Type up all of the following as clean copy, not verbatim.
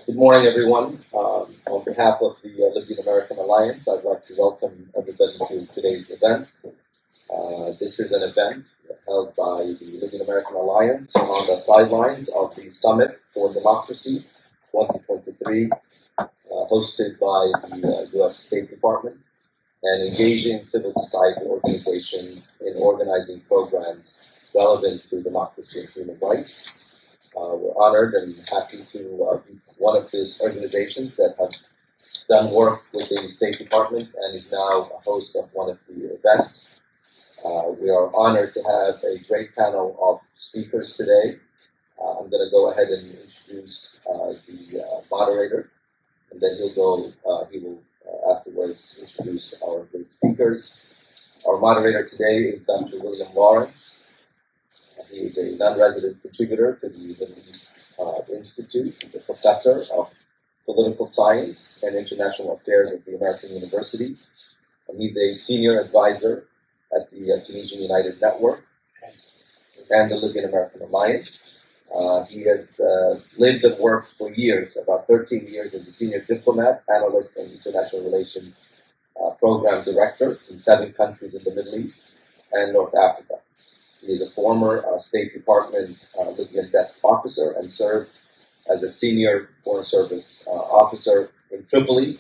Good morning, everyone. On behalf of the Libyan American Alliance, I'd like to welcome everybody to today's event. This is an event held by the Libyan American Alliance on the sidelines of the Summit for Democracy 2023, hosted by the U.S. State Department, and engaging civil society organizations in organizing programs relevant to democracy and human rights. We're honored and happy to be one of these organizations that have done work with the State Department and is now a host of one of the events. We are honored to have a great panel of speakers today. I'm going to go ahead and introduce the moderator, and then he will afterwards introduce our great speakers. Our moderator today is Dr. William Lawrence. He is a non-resident contributor to the Middle East Institute. He's a professor of political science and international affairs at the American University. And he's a senior advisor at the Tunisian United Network and the Libyan American Alliance. He has lived and worked for years, about 13 years, as a senior diplomat, analyst, and international relations program director in 7 countries in the Middle East and North Africa. He is a former State Department Libyan desk officer and served as a senior Foreign Service officer in Tripoli,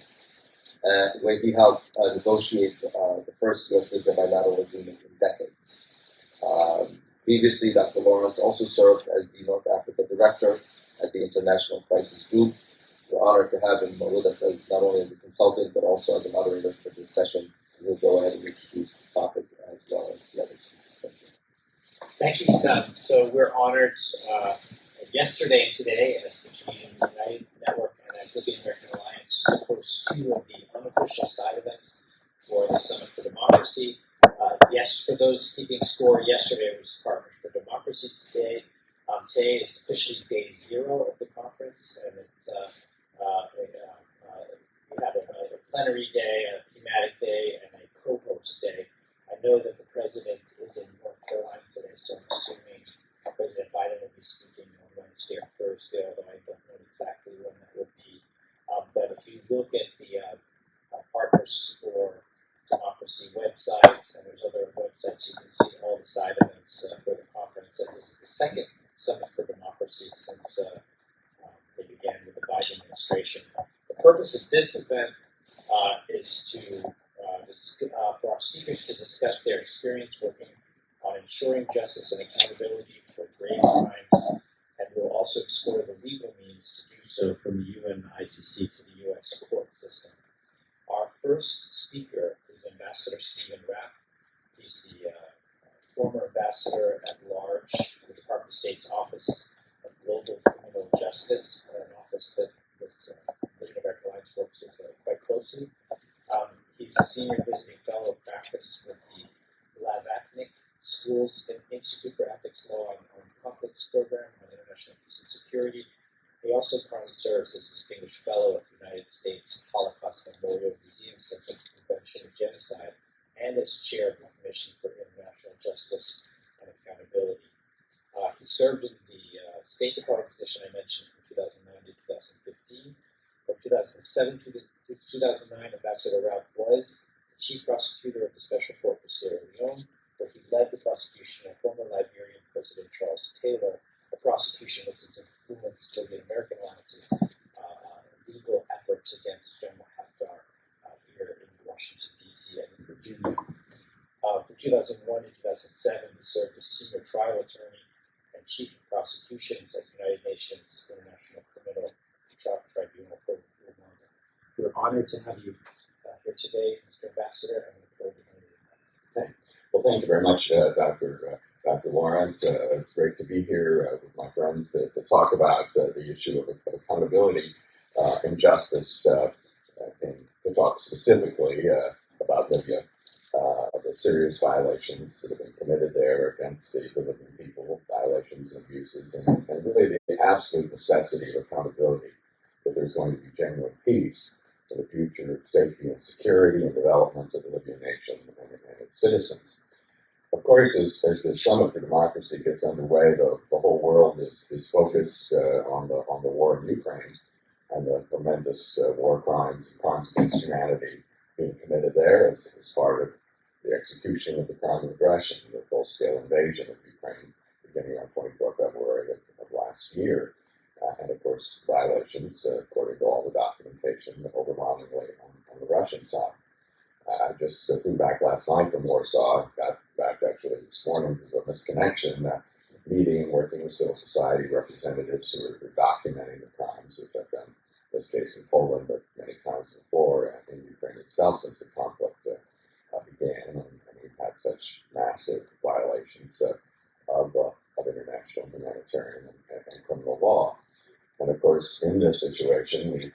where he helped negotiate the first U.S.-Libya bilateral agreement in decades. Previously, Dr. Lawrence also served as the North Africa director at the International Crisis Group. We're honored to have him with us as not only as a consultant, but also as a moderator for this session. And he'll go ahead and introduce the topic as well as the other speakers. Thank you, Sam. So we're honored yesterday and today as the Tunisian United Network and as Libyan American Alliance to host 2 of the unofficial side events for the Summit for Democracy. Yes, for those keeping score, yesterday was Partners for Democracy. Today is officially day 0 of the conference, and it's we have a plenary day, a thematic day, and a co-host day. I know that the president is in North Carolina today, so I'm assuming President Biden will be speaking on Wednesday or Thursday, although I don't know exactly when that will be. But if you look at the Partners for Democracy website, and there's other websites, you can see all the side events for the conference. And this is the second Summit for Democracy since they began with the Biden administration. The purpose of this event is to for our speakers to discuss their experience working on ensuring justice and accountability for grave crimes, and we'll also explore the legal means to do so from the UN ICC to the U.S. court system. Our first speaker is Ambassador Stephen Rapp. He's the former ambassador at large to the Department of State's Office of Global Criminal Justice, an office that Libyan American Alliance works with quite closely. He's a senior visiting fellow of practice with the Lavaknik Schools Institute for Ethics Law and Conflicts Program on International Peace and Security. He also currently serves as Distinguished Fellow at the United States Holocaust Memorial Museum Center for Prevention of Genocide and as Chair of the Commission for International Justice and Accountability. He served in the State Department position I mentioned from 2009 to 2015. From 2007 to 2009, Ambassador Rapp was the chief prosecutor of the Special Court for Sierra Leone, where he led the prosecution of former Liberian President Charles Taylor, a prosecution which has influenced the American Alliance's legal efforts against General Haftar here in Washington, D.C. and in Virginia. From 2001 to 2007, he served as senior trial attorney and chief of prosecutions at the United Nations International Criminal Tribunal for Rwanda. We're honored to have you here today, Mr. Ambassador, and we look forward to hearing your thoughts. Okay. Well, thank you very much, Dr. Lawrence. It's great to be here with my friends to talk about the issue of accountability and justice, and to talk specifically about Libya, the serious violations that have been committed there against the Libyan people, violations and abuses, and really the absolute necessity of accountability if there's going to be genuine peace for the future safety and security and development of the Libyan nation and its citizens. Of course, as the Summit for Democracy gets underway, the whole world is focused on the war in Ukraine. and the tremendous war crimes and crimes against humanity being committed there as part of the execution of the crime of aggression, the full-scale invasion of Ukraine beginning on 24 February of last year. And of course, violations, according to all the documentation, overwhelmingly on the Russian side. I just flew back last night from Warsaw, got back actually this morning because of a misconnection, meeting, working with civil society representatives who are documenting the crimes, which I've done, in this case in Poland, but many times before in Ukraine itself since the conflict began. And we've had such massive violations of international humanitarian and criminal law. And of course, in this situation, we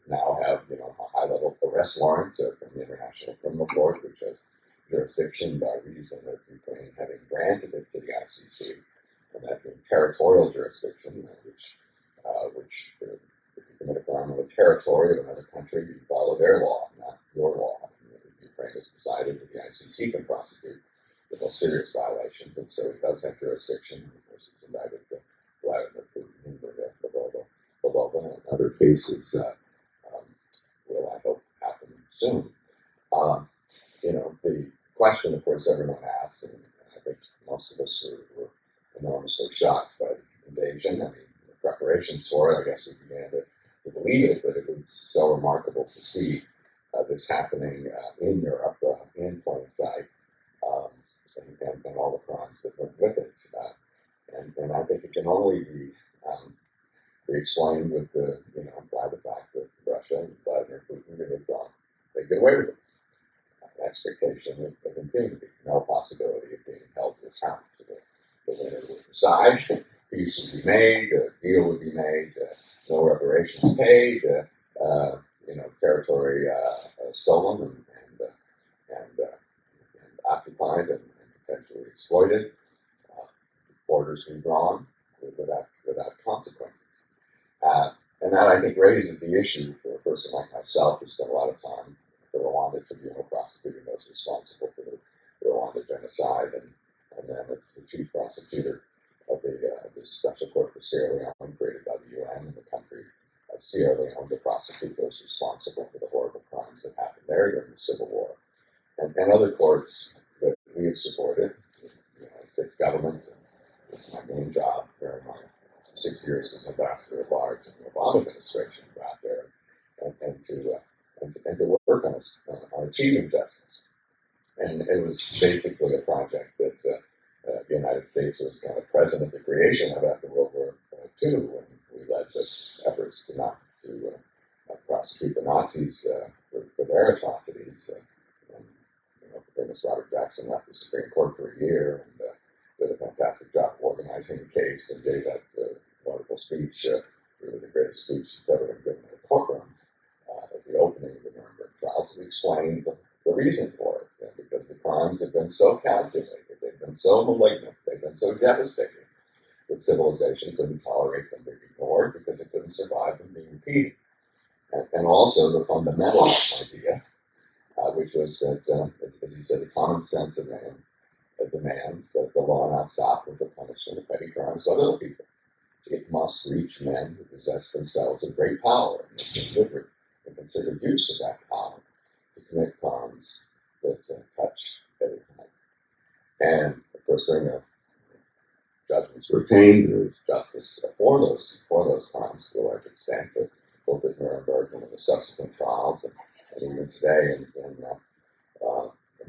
now have a high-level arrest warrant from the International Criminal Court, which has jurisdiction by reason of Ukraine having granted it to the ICC, and that being territorial jurisdiction, which if you commit a crime on the territory of another country, you follow their law, not your law. Ukraine has decided that the ICC can prosecute the most serious violations, and so it does have jurisdiction. Of course, it's indicted Vladimir Putin and Belova, and other cases will, I hope, happen soon. The question, of course, everyone asks, and I think most of us were enormously shocked by the invasion. I mean, the preparations for it, I guess we began to believe it, but it was so remarkable to see this happening in Europe, in plain sight, and all the crimes that went with it. And I think it can only be explained with by the fact that Russia and Vladimir Putin they get away with it. An expectation of impunity, no possibility of being held to account. The winner would decide, peace would be made, a deal would be made, no reparations paid, territory stolen and occupied and potentially exploited, borders redrawn without consequences. And that, I think, raises the issue for a person like myself who spent a lot of time at the Rwanda Tribunal prosecuting those responsible for the Rwanda genocide, and then it's the chief prosecutor of the Special Court for Sierra Leone created by the UN in the country of Sierra Leone to prosecute those responsible for the horrible crimes that happened there during the Civil War. And other courts that we have supported, the United States government, and it's my main job during my 6 years as ambassador at large in the Obama administration, to go out there and to work on achieving justice. And it was basically a project that the United States was kind of present at the creation of after World War II, when we led the efforts to prosecute the Nazis for their atrocities. Famous Robert Jackson left the Supreme Court for a year and did a fantastic job organizing the case and gave that wonderful speech, really the greatest speech that's ever been given in a courtroom at the opening of the Nuremberg trials. We explained the reason for it, because the crimes have been so calculated, they've been so malignant, they've been so devastating that civilization couldn't tolerate them being ignored because it couldn't survive them being repeated. And also the fundamental idea, which was that, as he said, the common sense of man demands that the law not stop with the punishment of petty crimes by little people. It must reach men who possess themselves of great power and deliberate and considered use of that power to commit crimes that touch everyone. And of course, judgments were obtained. There was justice for those crimes to a large extent, both at Nuremberg and in the subsequent trials, and even today in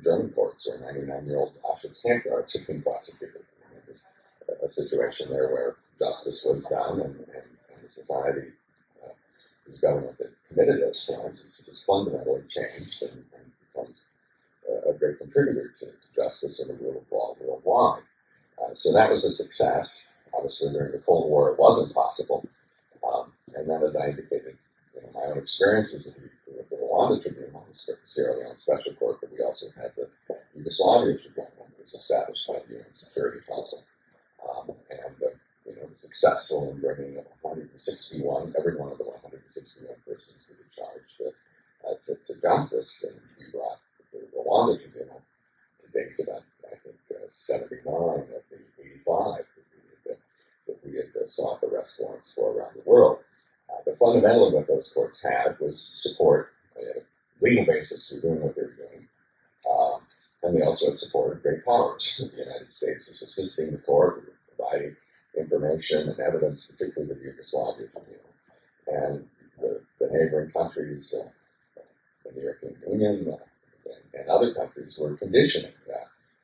German courts, where 99-year-old Auschwitz camp guards have been prosecuted. And there was a situation there where justice was done, and the society whose government had committed those crimes has fundamentally changed and becomes a great contributor to justice and the rule of law worldwide. So that was a success. Obviously, during the Cold War, it wasn't possible. And then, as I indicated, my own experiences with the Rwanda Tribunal, the Sierra Leone Special Court, but we also had the Yugoslavia Tribunal, which was established by the UN Security Council, was successful in bringing every one of the 161 persons that were charged to justice, and we brought the Rwanda Tribunal to date about, I think, 79 of the 85 that we had sought arrest warrants for around the world. But fundamentally what those courts had was support, they had a legal basis for doing what they were doing, and they also had support of great powers. The United States was assisting the court, providing information and evidence, particularly the Yugoslavia tribunal. And the neighboring countries, the European Union and other countries were conditioning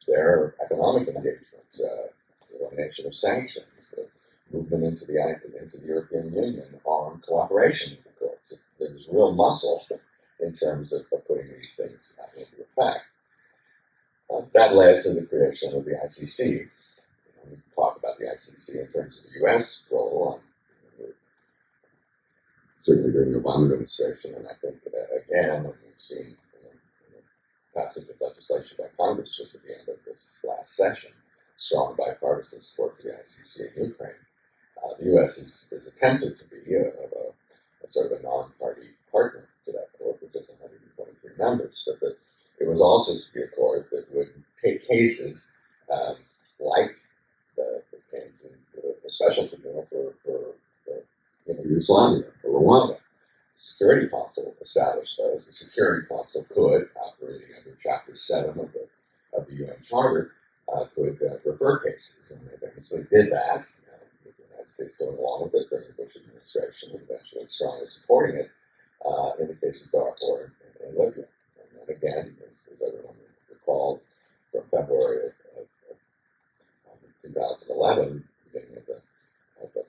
their economic engagement, the elimination of sanctions, the movement into the European Union on cooperation with the courts. There was real muscle in terms of putting these things into effect. That led to the creation of the ICC. We can talk about the ICC in terms of the U.S. role, certainly during the Obama administration, and I think again, we've seen passage of legislation by Congress just at the end of this last session, strong bipartisan support for the ICC in Ukraine. The U.S. is attempted to be a sort of a non-party partner to that court, which has 123 members, but that it was also to be a court that would take cases like the special tribunal for Yugoslavia or Rwanda. The Security Council established those. The Security Council could, operating under Chapter 7 of the UN Charter, could refer cases, and they famously did that, with the United States going along with it during the Bush administration, and eventually strongly supporting it in the case of Darfur and Libya. And then again, as everyone recalled, from February of 2011, beginning of the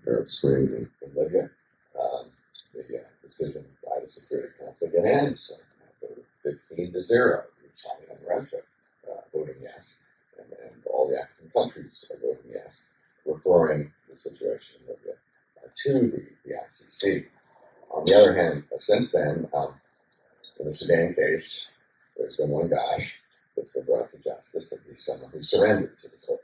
Arab Spring in Libya, the decision by the Security Council unanimously, 15-0, China and Russia voting yes, and all the African countries are voting yes, referring the situation in Libya to the ICC. On the other hand, since then, in the Sudan case, there's been one guy that's been brought to justice, and he's someone who surrendered to the court,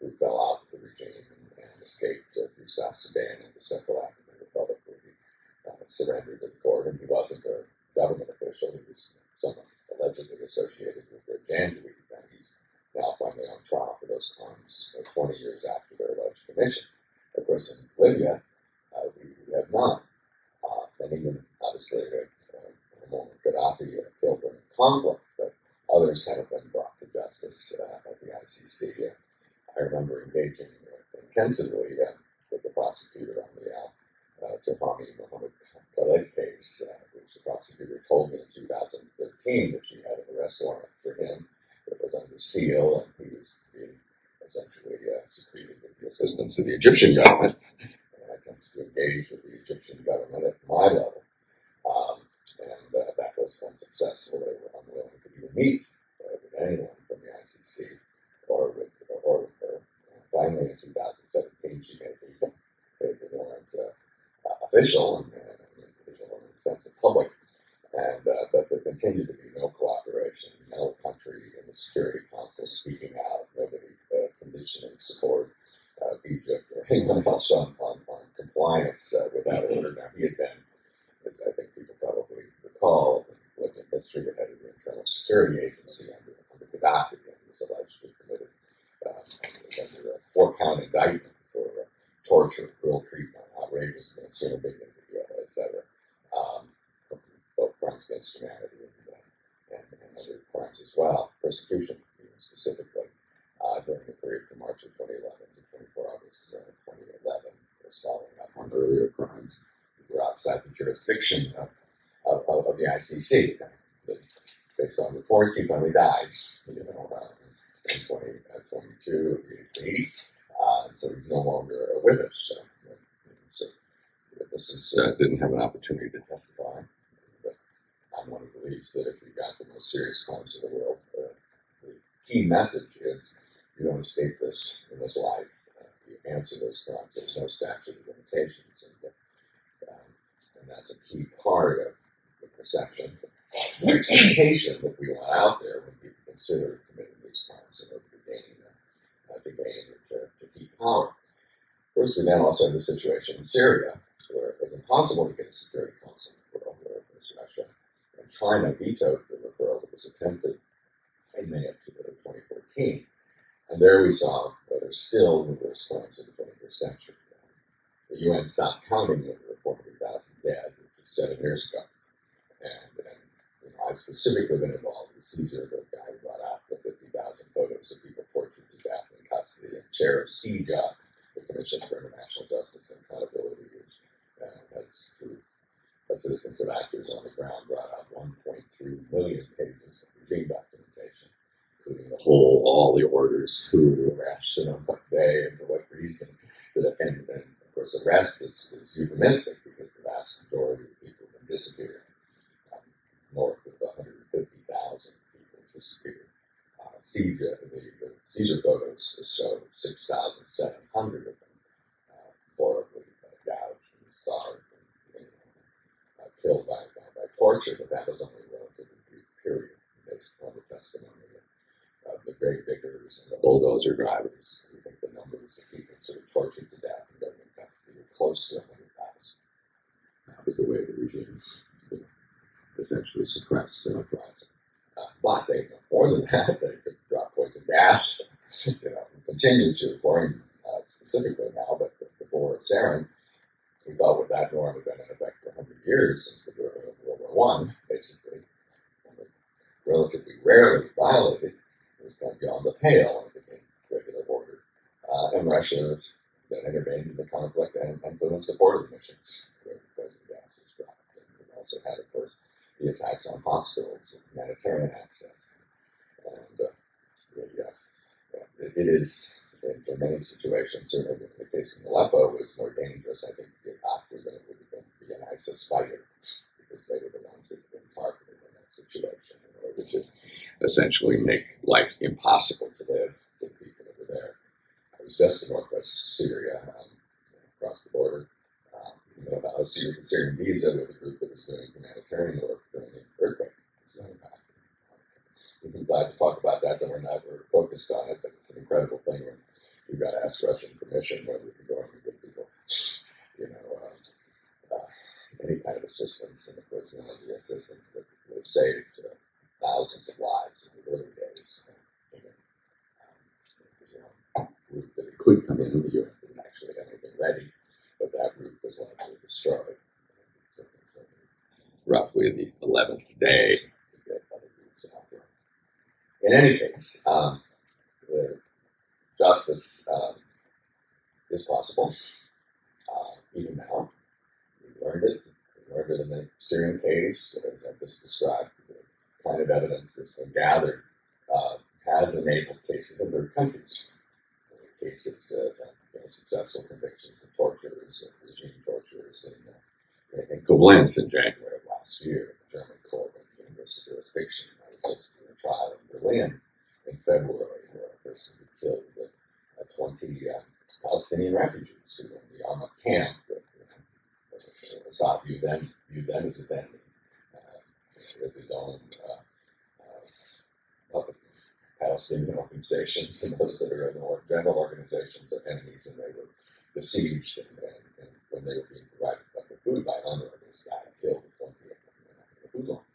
who fell out of the regime and escaped through South Sudan and the Central African Republic, where he surrendered to the court, and he wasn't a government official. He was someone allegedly associated with the Janjaweed, and he's now finally on trial for those crimes 20 years after their alleged commission. Of course, in Libya, we have none. And even, obviously, in a moment, Gaddafi killed during conflict, but others haven't been brought to justice at the ICC. I remember engaging intensively with the prosecutor on the Tahami Mohammed Khaled case, which the prosecutor told me in 2013 that she had an arrest warrant for him that was under seal, and he was being essentially secreted with the assistance of the Egyptian government. And I attempted to engage with the Egyptian government at my level, and that was unsuccessful. They were unwilling to even meet with anyone from the ICC or with her. And finally, in 2017, she made the warrant official, and official in the sense of public, and but there continued to be no cooperation, no country in the Security Council speaking out, nobody conditioning support of Egypt or anyone else on compliance with that order. Now, he had been, as I think people probably recall, in Libyan history, the head of the Internal Security Agency under Gaddafi, and was alleged to have committed under a 4-count indictment for torture, cruel treatment, outrageousness, human dignity, etc. Both crimes against humanity and other crimes as well. Persecution, specifically, during the period from March of 2011 to 24 August 2011, was following up on earlier crimes that were outside the jurisdiction of the ICC. Based on reports, he finally died in 2022 at the age of 80. So he's no longer with us. So witnesses didn't have an opportunity to testify. But I'm one who believes that if you've got the most serious crimes in the world, the key message is you don't escape this in this life. You answer those crimes. There's no statute of limitations. And that's a key part of the perception, the expectation that we want out there when people consider committing these crimes in order to gain or to keep power. Of course, we then also have the situation in Syria, where it was impossible to get a Security Council referral, where it was Russia and China vetoed the referral that was attempted in May of 2014. And there we saw that there's still numerous crimes in the 21st century. the UN stopped counting when there were 40,000 dead, which was 7 years ago. And I've specifically been involved with Caesar, the guy who brought out the 50,000 photos of people tortured to death in custody, and chair of CJA, the Commission for International Justice and Accountability, which has, through assistance of actors on the ground, brought out 1.3 million pages of regime documentation, including all the orders, who arrests, and on what day, and for what reason. And of course, arrest is euphemistic because the vast majority of people have been disappeared. North of 150,000 people disappeared. The Caesar photos show 6,700 of them horribly gouged and starved and killed by torture, but that was only a relatively brief period based upon the testimony of the grave diggers and the bulldozer drivers. We think the numbers of people sort of tortured to death in government custody were close to 100,000. That was the way the regime essentially suppressed the uprising. But they did more than that. They could drop poison gas, and continue to, pouring specifically now, but before sarin, we thought with that norm had been in effect for 100 years since the World War I, basically, and relatively rarely violated. It was kind of beyond the pale and became regular order. And Russia then intervened in the conflict and influenced the border missions where the poison gas was dropped. And we also had, of course, the attacks on hospitals and humanitarian access. And it is, in many situations, certainly in the case of Aleppo, was more dangerous, I think, to be a doctor than it would have been to be an ISIS fighter, because they were the ones that had been targeted in that situation in order to essentially make life impossible to live for the people that were there. I was just in northwest Syria, across the border, about a Syrian visa with a group that was doing humanitarian work during the earthquake. We'd be glad to talk about that, but we're focused on it, but it's an incredible thing when you've got to ask Russian permission whether you can go and give people, any kind of assistance, and of course, the assistance that would have saved thousands of lives in the early days. Route that it could come in, the UN didn't actually have anything ready, but that route was largely destroyed. Roughly the 11th day to get other groups out there. In any case, the justice is possible, even now. We learned it. We learned it in the Syrian case, as I've just described. The kind of evidence that's been gathered has enabled cases in third countries. Cases of successful convictions of torturers, of regime torturers in Koblenz in January of last year, the German court of the universal jurisdiction. I was just in a trial in Berlin in February where a person who killed 20 Palestinian refugees who were in the Yarmouk camp that Assad viewed them as his enemy, as his own Palestinian organizations and those that are in the more general organizations are enemies, and they were besieged, and when they were being provided food by UNRWA, this guy killed 20 of them in a food line.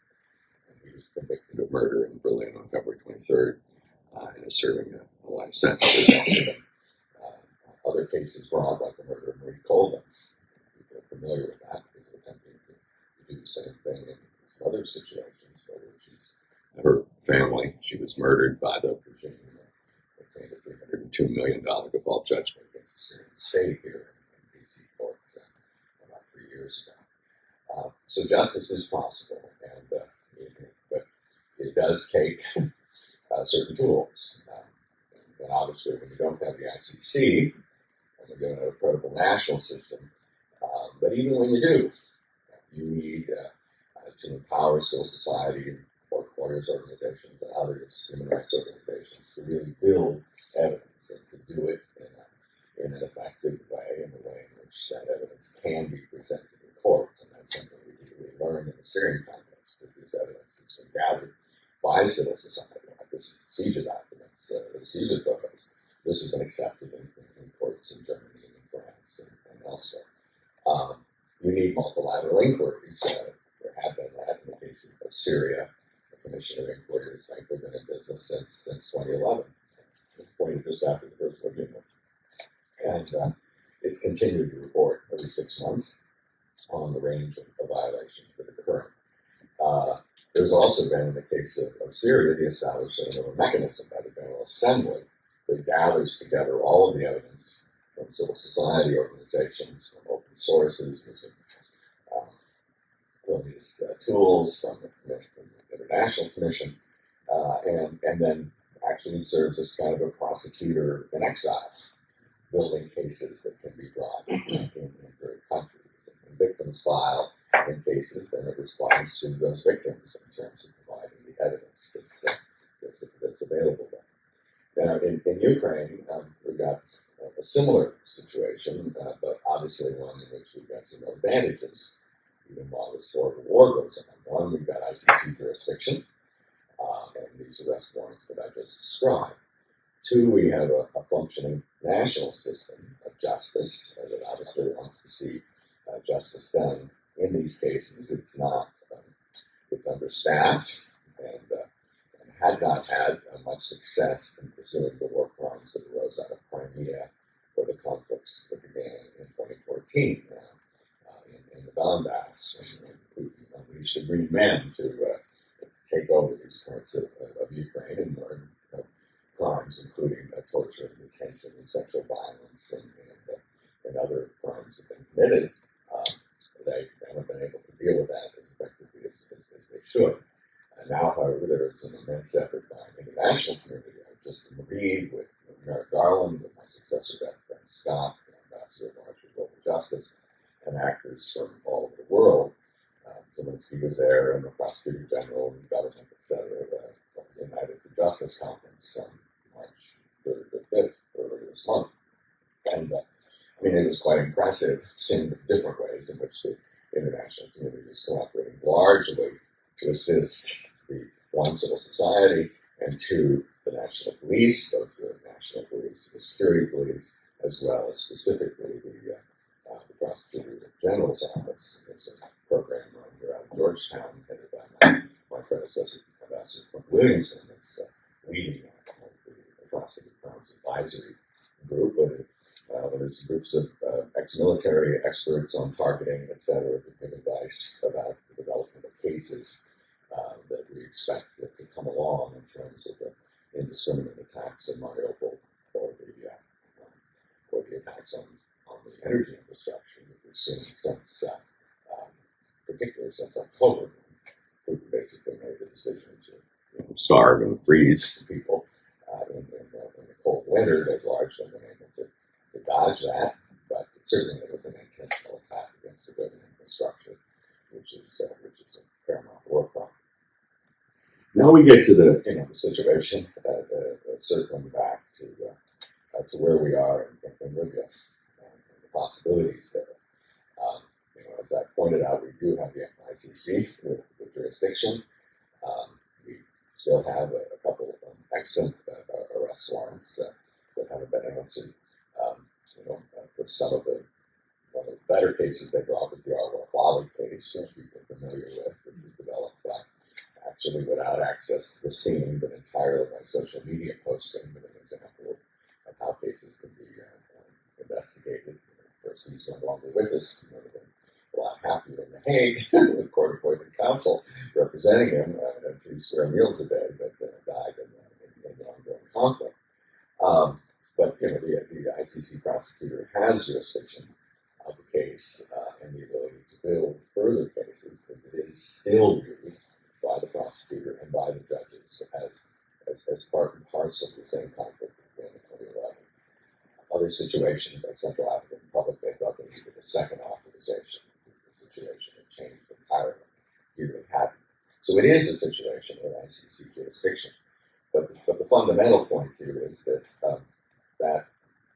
And he was convicted of murder in Berlin on February 23rd and is serving a life sentence. There's also been other cases brought, like the murder of Marie Colvin. People are familiar with that because they're attempting to do the same thing in some other situations, whether her family, she was murdered by the regime, obtained a $302 million default judgment against the Syrian state here in D.C. court about 3 years ago. So justice is possible, but it does take certain tools. And obviously, when you don't have the ICC, and you don't have a credible national system, but even when you do, you need to empower civil society and lawyers organizations and other human rights organizations to really build evidence and to do it in an effective way, in a way in which that evidence can be presented in court. And that's something we learned in the Syrian context, because this evidence has been gathered by civil society, like the CJA documents, the Caesar photos. This has been accepted in courts in Germany and in France and elsewhere. You need multilateral inquiries. There have been that in the case of Syria. Commission of Inquiry that's frankly been in business since 2011, appointed just after the First Libyan War. And it's continued to report every 6 months on the range of violations that occur. There's also been, in the case of Syria, the establishment of a mechanism by the General Assembly that gathers together all of the evidence from civil society organizations, from open sources, using tools from the International Commission, and then actually serves as kind of a prosecutor in exile, building cases that can be brought in various countries. And victims file in cases, then it responds to those victims in terms of providing the evidence that's available there. Now, in Ukraine, we've got a similar situation, but obviously one in which we've got some advantages, even while this horrible war goes on. One, we've got ICC jurisdiction, and these arrest warrants that I just described. Two, we have a functioning national system of justice that obviously wants to see justice done in these cases. It's not, it's understaffed and had not had much success in pursuing the war crimes that arose out of Crimea or the conflicts that began in 2014 in the Donbass, when Putin unleashed the Green Men to take over these parts of Ukraine and crimes, including torture and detention and sexual violence and other crimes that have been committed. They haven't been able to deal with that as effectively as they should. And now, however, there is an immense effort by the international community. I've just agreed with Merrick Garland, with my successor, Dr. Ben Scott, the ambassador at large for global justice, and actors from all over the world. Zelensky was there, and the prosecutor general, and the government, etc., the United for Justice Conference on March 3rd or 5th, earlier this month. And I mean, it was quite impressive seeing the different ways in which the international community is cooperating largely to assist the one, civil society, and two, the national police, both the national police and the security police, as well as specifically the prosecutor general's office. There's a program run here out of Georgetown, headed by my predecessor, Ambassador Clint Williamson, that's leading the atrocity crimes advisory group. There's groups of ex-military experts on targeting, et cetera, that give advice about the development of cases that we expect to come along in terms of the indiscriminate attacks in Mariupol or the attacks on the energy infrastructure that we've seen since, particularly since October, when Putin basically made the decision to starve and freeze people in the cold winter. They've largely been able to dodge that, but certainly it was an intentional attack against the building infrastructure, which is a paramount war crime. Now we get to the situation, circling back to where we are in Libya and the possibilities there. As I pointed out, we do have the ICC with jurisdiction. We still have a couple of excellent arrest warrants that haven't been answered. For some of one of the better cases they brought was the Al-Wali case, which people are familiar with, which was developed by actually without access to the scene, but entirely by social media posting, with an example of how cases can be investigated. Of course, he's no longer with us. He would have been a lot happier in The Hague with court-appointed counsel representing him at 3 square meals a day, but died in the ongoing conflict. But the ICC prosecutor has jurisdiction of the case and the ability to build further cases, because it is still viewed by the prosecutor and by the judges as part and parcel of the same conflict that began in 2011. Other situations, like Central African Republic, they thought they needed a second authorization because the situation had changed entirely. Here it hadn't. So it is a situation with ICC jurisdiction. But the fundamental point here is that that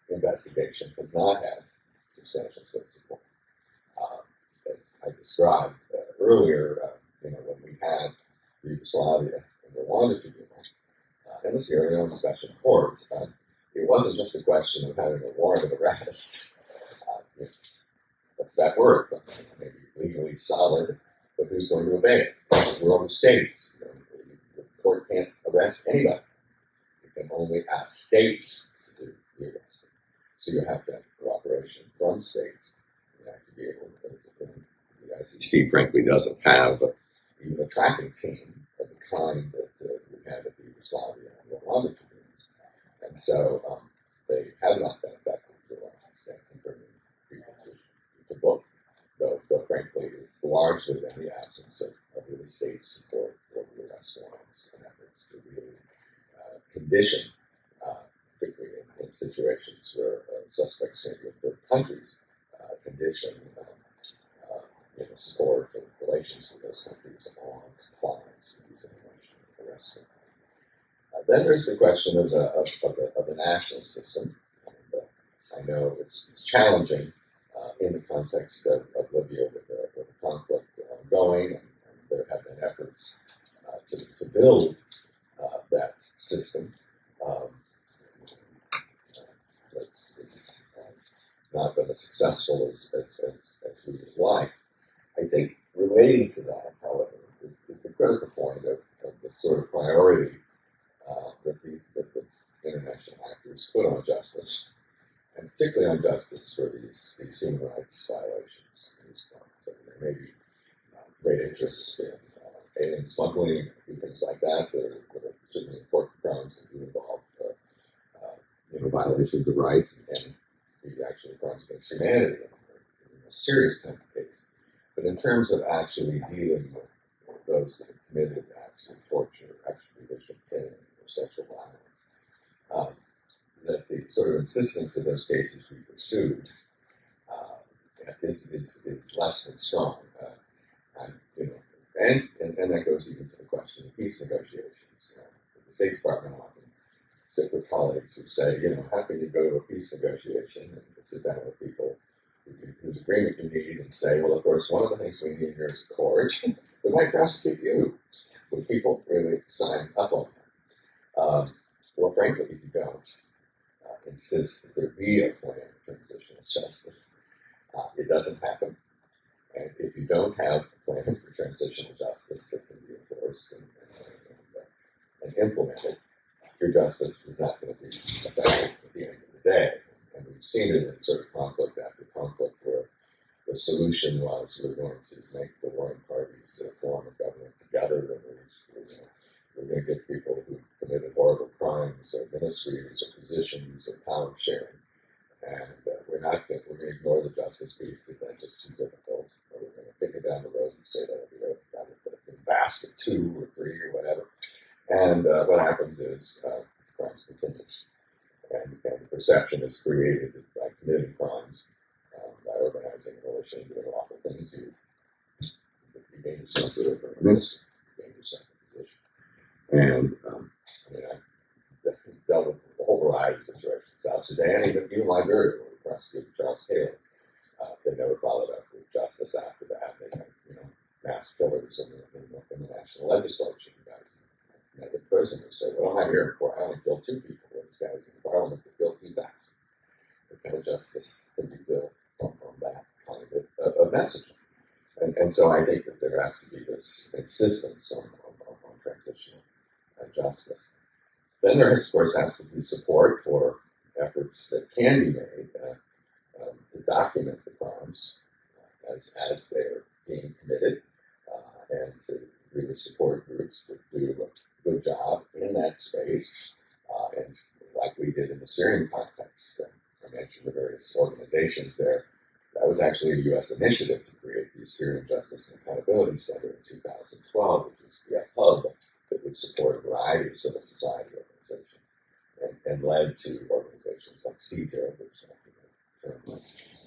investigation has not had substantial state support. As I described earlier, when we had the Yugoslavia and Rwanda tribunals and the Sierra Leone Special Court, it wasn't just a question of having a warrant of arrest. What's that word? Maybe legally solid, but who's going to obey it? The world of states. The court can't arrest anybody. It can only ask states to do the arresting. So you have to have cooperation from states. You have to be able to, the ICC frankly doesn't have even a tracking team of the kind that we had at the Yugoslavia and Rwanda tribunals. And so they have not been effective to a large extent in bringing people to book, though frankly it's largely been the absence of really state support for the arrest warrants and efforts to really condition, particularly in situations where suspects may be in third countries, condition support and relations with those countries on compliance with these international arrest warrants. Then there's the question of the national system. And, I know it's challenging in the context of Libya with the conflict ongoing, and there have been efforts to build that system. It's not been as successful as we would like. I think relating to that, however, is the critical point of the sort of priority that the international actors put on justice, and particularly on justice for these human rights violations, these crimes. I mean, there may be great interest in alien smuggling and things like that that are certainly important crimes that do involve violations of rights and actually crimes against humanity in a serious kind of case. But in terms of actually dealing with those that have committed acts of torture, extrajudicial killing, or sexual violence, that the sort of insistence that those cases be pursued is less than strong. And that goes even to the question of peace negotiations. The State Department often sit with colleagues who say, how can you go to a peace negotiation and sit down with people whose agreement you need and say, well, of course, one of the things we need here is a court that might prosecute you. Will people really sign up on that? Well, frankly, if you don't insist that there be a plan for transitional justice, it doesn't happen. And if you don't have a plan for transitional justice that can be enforced and implemented, your justice is not going to be effective at the end of the day. And we've seen it in sort of conflict after conflict where the solution was we're going to make the warring parties form a government together, and we're going to get people who committed horrible crimes or ministries or positions or power sharing. And we're going to ignore the justice piece because that's just too difficult. Or we're going to take it down the road and say that'll be better, but it's in basket 2 or 3 or whatever. And what happens is crimes continue. And the perception is created that by committing crimes, by organizing a militia and doing awful things, you gain yourself to a ministry, you gain yourself a position. And I've dealt with a whole variety of situations. South Sudan, even Liberia, where we prosecuted Charles Taylor, they never followed up with justice after that. They had, mass killers in the national legislature. Guys, the prisoners said, "Well, I'm not here in court. I only killed 2 people. Those guys in Parliament that killed 2,000." What kind of justice can be built on that kind of messaging? And so I think that there has to be this insistence on transitional justice. Then there, of course, has to be support for efforts that can be made to document the crimes as they are being committed, and to really support groups that do a good job in that space, and like we did in the Syrian context. I mentioned the various organizations there. That was actually a U.S. initiative to create the Syrian Justice and Accountability Center in 2012, which was to be a hub that would support a variety of civil society organizations, and led to organizations like CETA, which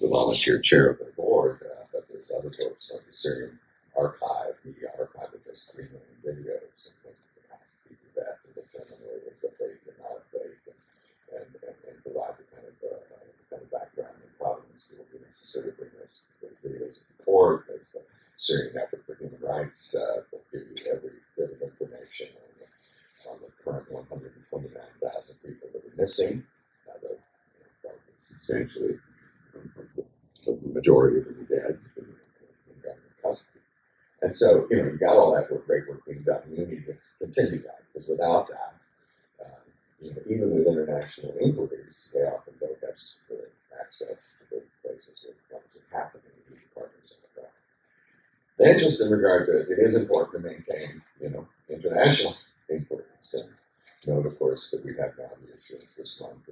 the volunteer chair of their board, but there's other groups like the Syrian Archive, Media Archive, with just 3 million videos and things like the capacity to do that, to determine areas of faith and not of faith, and provide the kind of background and provenance that will be necessary to bring those videos to court. There's the Syrian Network for Human Rights that give you every bit of information on the current 129,000 people that are missing, though substantially the majority of them are dead in government custody. And so, you've got all that great work being done, and you need to continue that, because without that, even with international inquiries, they often don't have access to the places where crimes are happening, even partners on the ground. Then, just in regard to, it is important to maintain, international inquiries. And note, of course, that we have now the issuance this month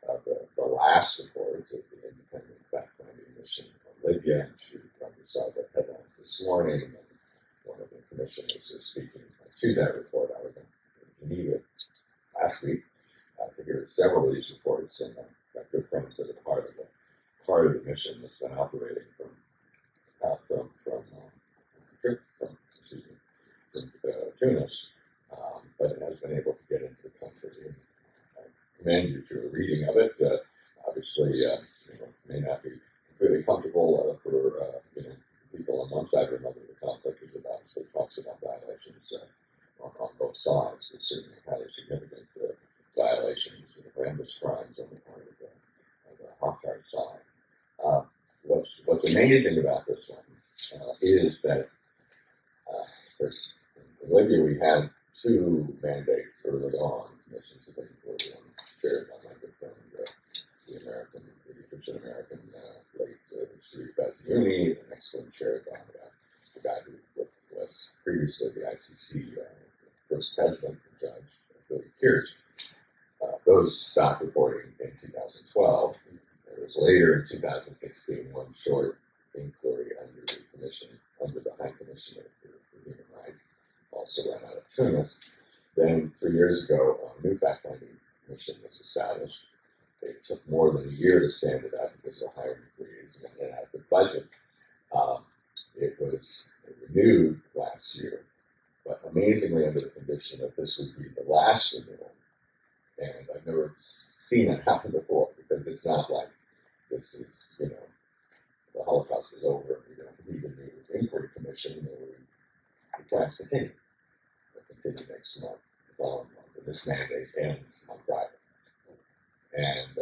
of the last report of the independent fact-finding mission on Libya. I'm sure you probably saw the headlines this morning. And one of the commissioners is speaking to that report. I was in Geneva last week to hear several of these reports, and my good friends that are part of the mission that's been operating from Tunis, but has been able to get into the country. And I commend you to a reading of it. Obviously, may not be completely comfortable for people on one side or another of the conflict, because it obviously talks about violations on both sides, but certainly highly significant violations and horrendous crimes on the part of the Haftar side. What's amazing about this one is that, of course, in Libya we had two mandates early on, commissions of inquiry, chaired by my good friend, the Egyptian American late Sharif Aziouni, the next one chaired by the guy who was previously the ICC first president and judge, Billy Kirch. Those stopped reporting in 2012. There was later in 2016 one short inquiry under the High Commissioner for Human Rights, also ran out of Tunis. Then 3 years ago, a new fact-finding mission was established. It took more than a year to stand it up because of a hiring freeze and an inadequate budget. It was renewed last year, but amazingly under the condition that this would be the last renewal. And I've never seen it happen before, because it's not like this is, the Holocaust is over and we don't need a new inquiry commission. The plans continue. They'll continue next month, the following month, and this mandate ends on Friday. And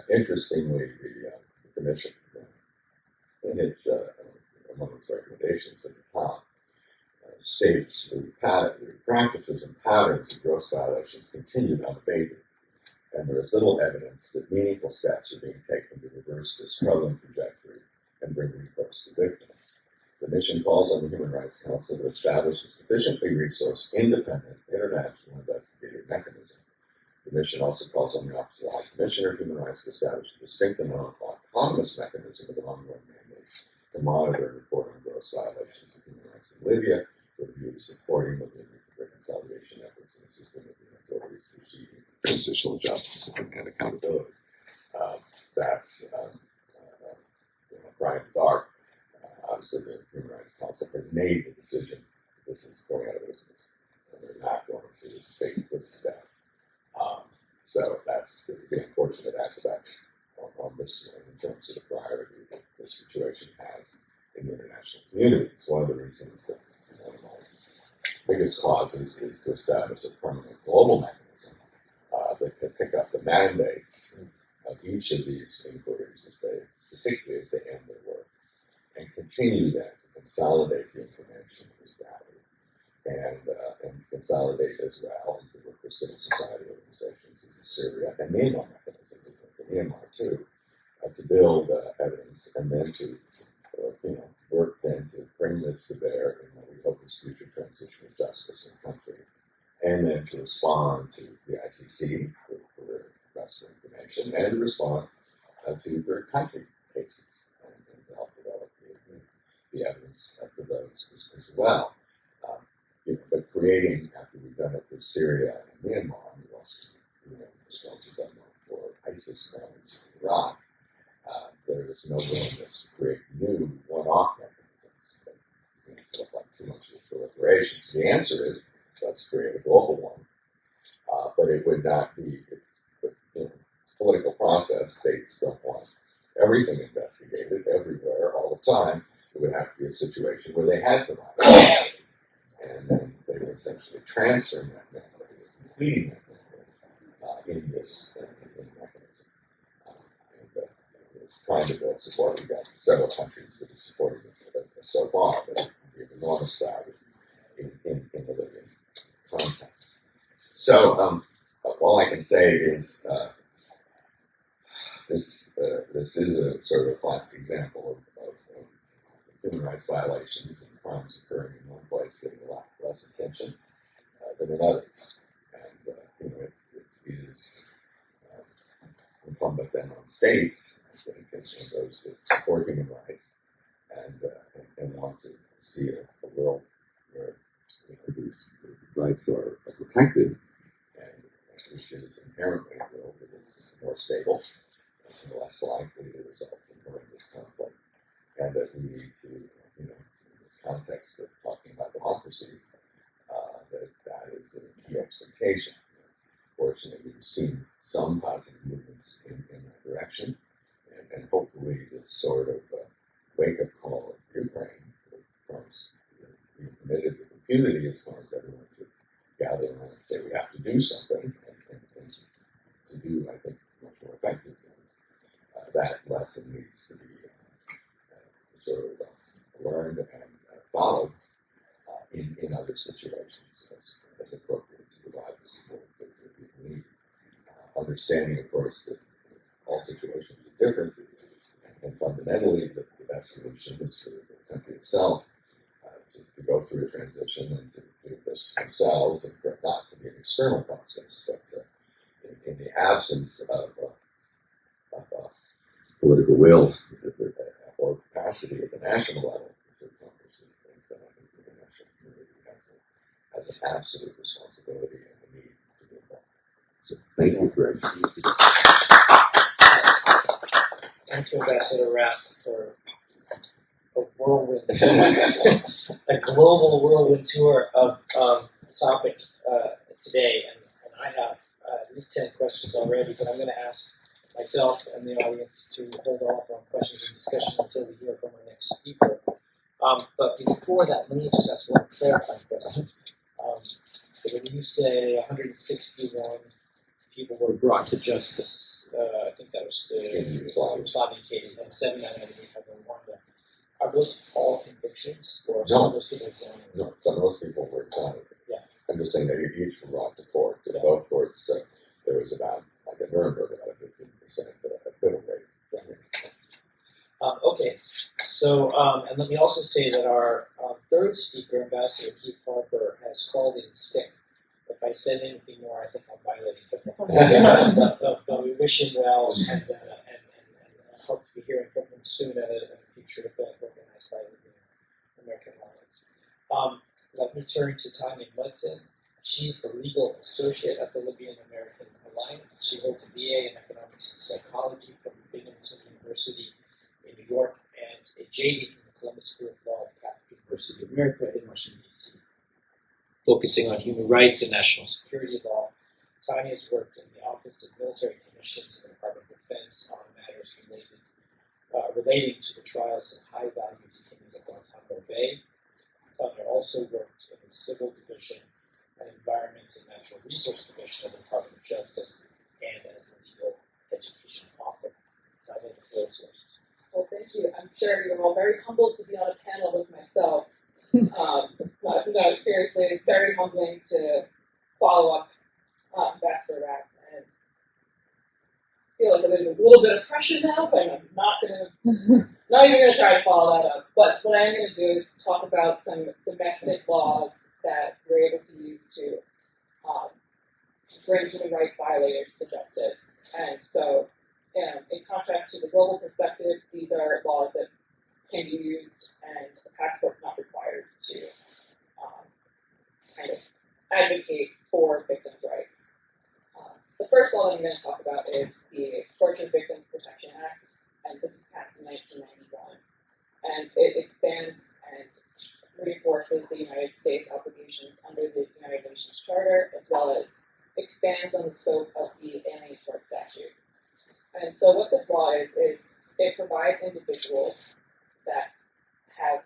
interestingly, the commission, in its among its recommendations at the top, states the practices and patterns of gross violations continued unabated, and there is little evidence that meaningful steps are being taken to reverse this troubling trajectory and bring recourse to victims. The mission calls on the Human Rights Council to establish a sufficiently resourced, independent, international investigative mechanism. The mission also calls on the Office of the High Commissioner of Human Rights to establish a distinct and autonomous mechanism with an ongoing mandate to monitor and report on gross violations of human rights in Libya, with a view to supporting Libyan reconciliation efforts and assisting Libyan authorities to achieve transitional justice and accountability. That's Brian Dark. Obviously, the Human Rights Council has made the decision that this is going out of business, and they're not going to take this step. So that's the unfortunate aspect on this in terms of the priority that this situation has in the international community. It's one of the reasons that one of my biggest causes is to establish a permanent global mechanism that can pick up the mandates of each of these inquiries particularly as they end their work, and continue then to consolidate the information that was gathered, and consolidate as well and to work with civil society organizations as in Syria and Myanmar mechanisms, for Myanmar too, to build evidence, and then to work then to bring this to bear in what we hope is future transitional justice in the country, and then to respond to the ICC for their request for information, and to respond to third country cases, and to help develop the evidence for those as well. But creating, after we've done it for Syria and Myanmar, we've also, there's also done it for ISIS grounds in Iraq. There is no willingness to create new one-off mechanisms that things look like too much of a proliferation. So the answer is, let's create a global one. But it would not be, it's a political process. States don't want everything investigated everywhere all the time. It would have to be a situation where they had provided, and then they were essentially transferring that mandate, completing that mandate in this mechanism. Trying to build support. We've got several countries that have supported it so far, but we have enormous value in the Libyan context. So all I can say is this is a sort of a classic example of human rights violations and crimes occurring in one place getting a lot less attention than in others. And it is incumbent then on states, I think, and those that support human rights and want to see a world where these rights are protected, and which is inherently a world that is more stable and less likely to result in horrendous conflict, and that we need to, in this context of talking about democracies, that is a key expectation. Fortunately, we've seen some positive movements in that direction, and hopefully this sort of wake-up call of Ukraine, crimes being committed with impunity, as far as everyone to gather around and say we have to do something, and to do, I think, much more effective things. That lesson needs to be sort of learned and followed in other situations as appropriate to provide the support that people need. Understanding, of course, that all situations are different, and fundamentally the best solution is for the country itself to go through a transition and to do this themselves, and for it not to be an external process. But in the absence of political will or capacity at the national level to accomplish these things, then I think the international community has an absolute responsibility and a need to be involved. So thank you, Greg. Thank you, Ambassador Rapp, for a whirlwind, a global whirlwind tour of the topic today. And I have at least 10 questions already, but I'm going to ask myself and the audience to hold off on questions and discussion until we hear from our next speaker. But before that, let me just ask one clarifying question. When you say 161 people were brought to justice, I think that was the Yugoslavian case, and 79 of Rwanda. Are those all convictions, or some of those people exonerated? No, some of those people were exonerated. Yeah. I'm just saying that each were brought to court. In both courts, there was about, like at Nuremberg, about a 15% acquittal rate. Okay, so, and let me also say that our third speaker, Ambassador Keith Harper, has called in sick. If I said anything more, I think I'm violating him. But we wish him well, and hope to be hearing from him soon at a future event organized by the Libyan American Alliance. Let me turn to Tanya Munson. She's the legal associate at the Libyan American Alliance. She holds a BA in economics and psychology from Binghamton University in New York and a JD from the Columbus School of Law at Catholic University of America in Washington, D.C. Focusing on human rights and national security law, Tanya has worked in the Office of Military Commissions in the Department of Defense on matters relating to the trials of high-value detainees at Guantanamo Bay. Tanya also worked in the Civil Division and Environment and Natural Resource Division of the Department of Justice and as a legal education author. Tanya, the floor is yours. Well, thank you. I'm sure you're all very humbled to be on a panel with myself. But no, seriously, it's very humbling to follow up Ambassador Rapp, and I feel like there's a little bit of pressure now, but I'm not even gonna try to follow that up. But what I am gonna do is talk about some domestic laws that we're able to use to bring human rights violators to justice. And so, in contrast to the global perspective, these are laws that can be used, and a passport's not required to kind of advocate for victims' rights. The first law that I'm going to talk about is the Torture Victims Protection Act, and this was passed in 1991. And it expands and reinforces the United States obligations under the United Nations Charter, as well as expands on the scope of the Anti-Tort Statute. And so what this law is it provides individuals that have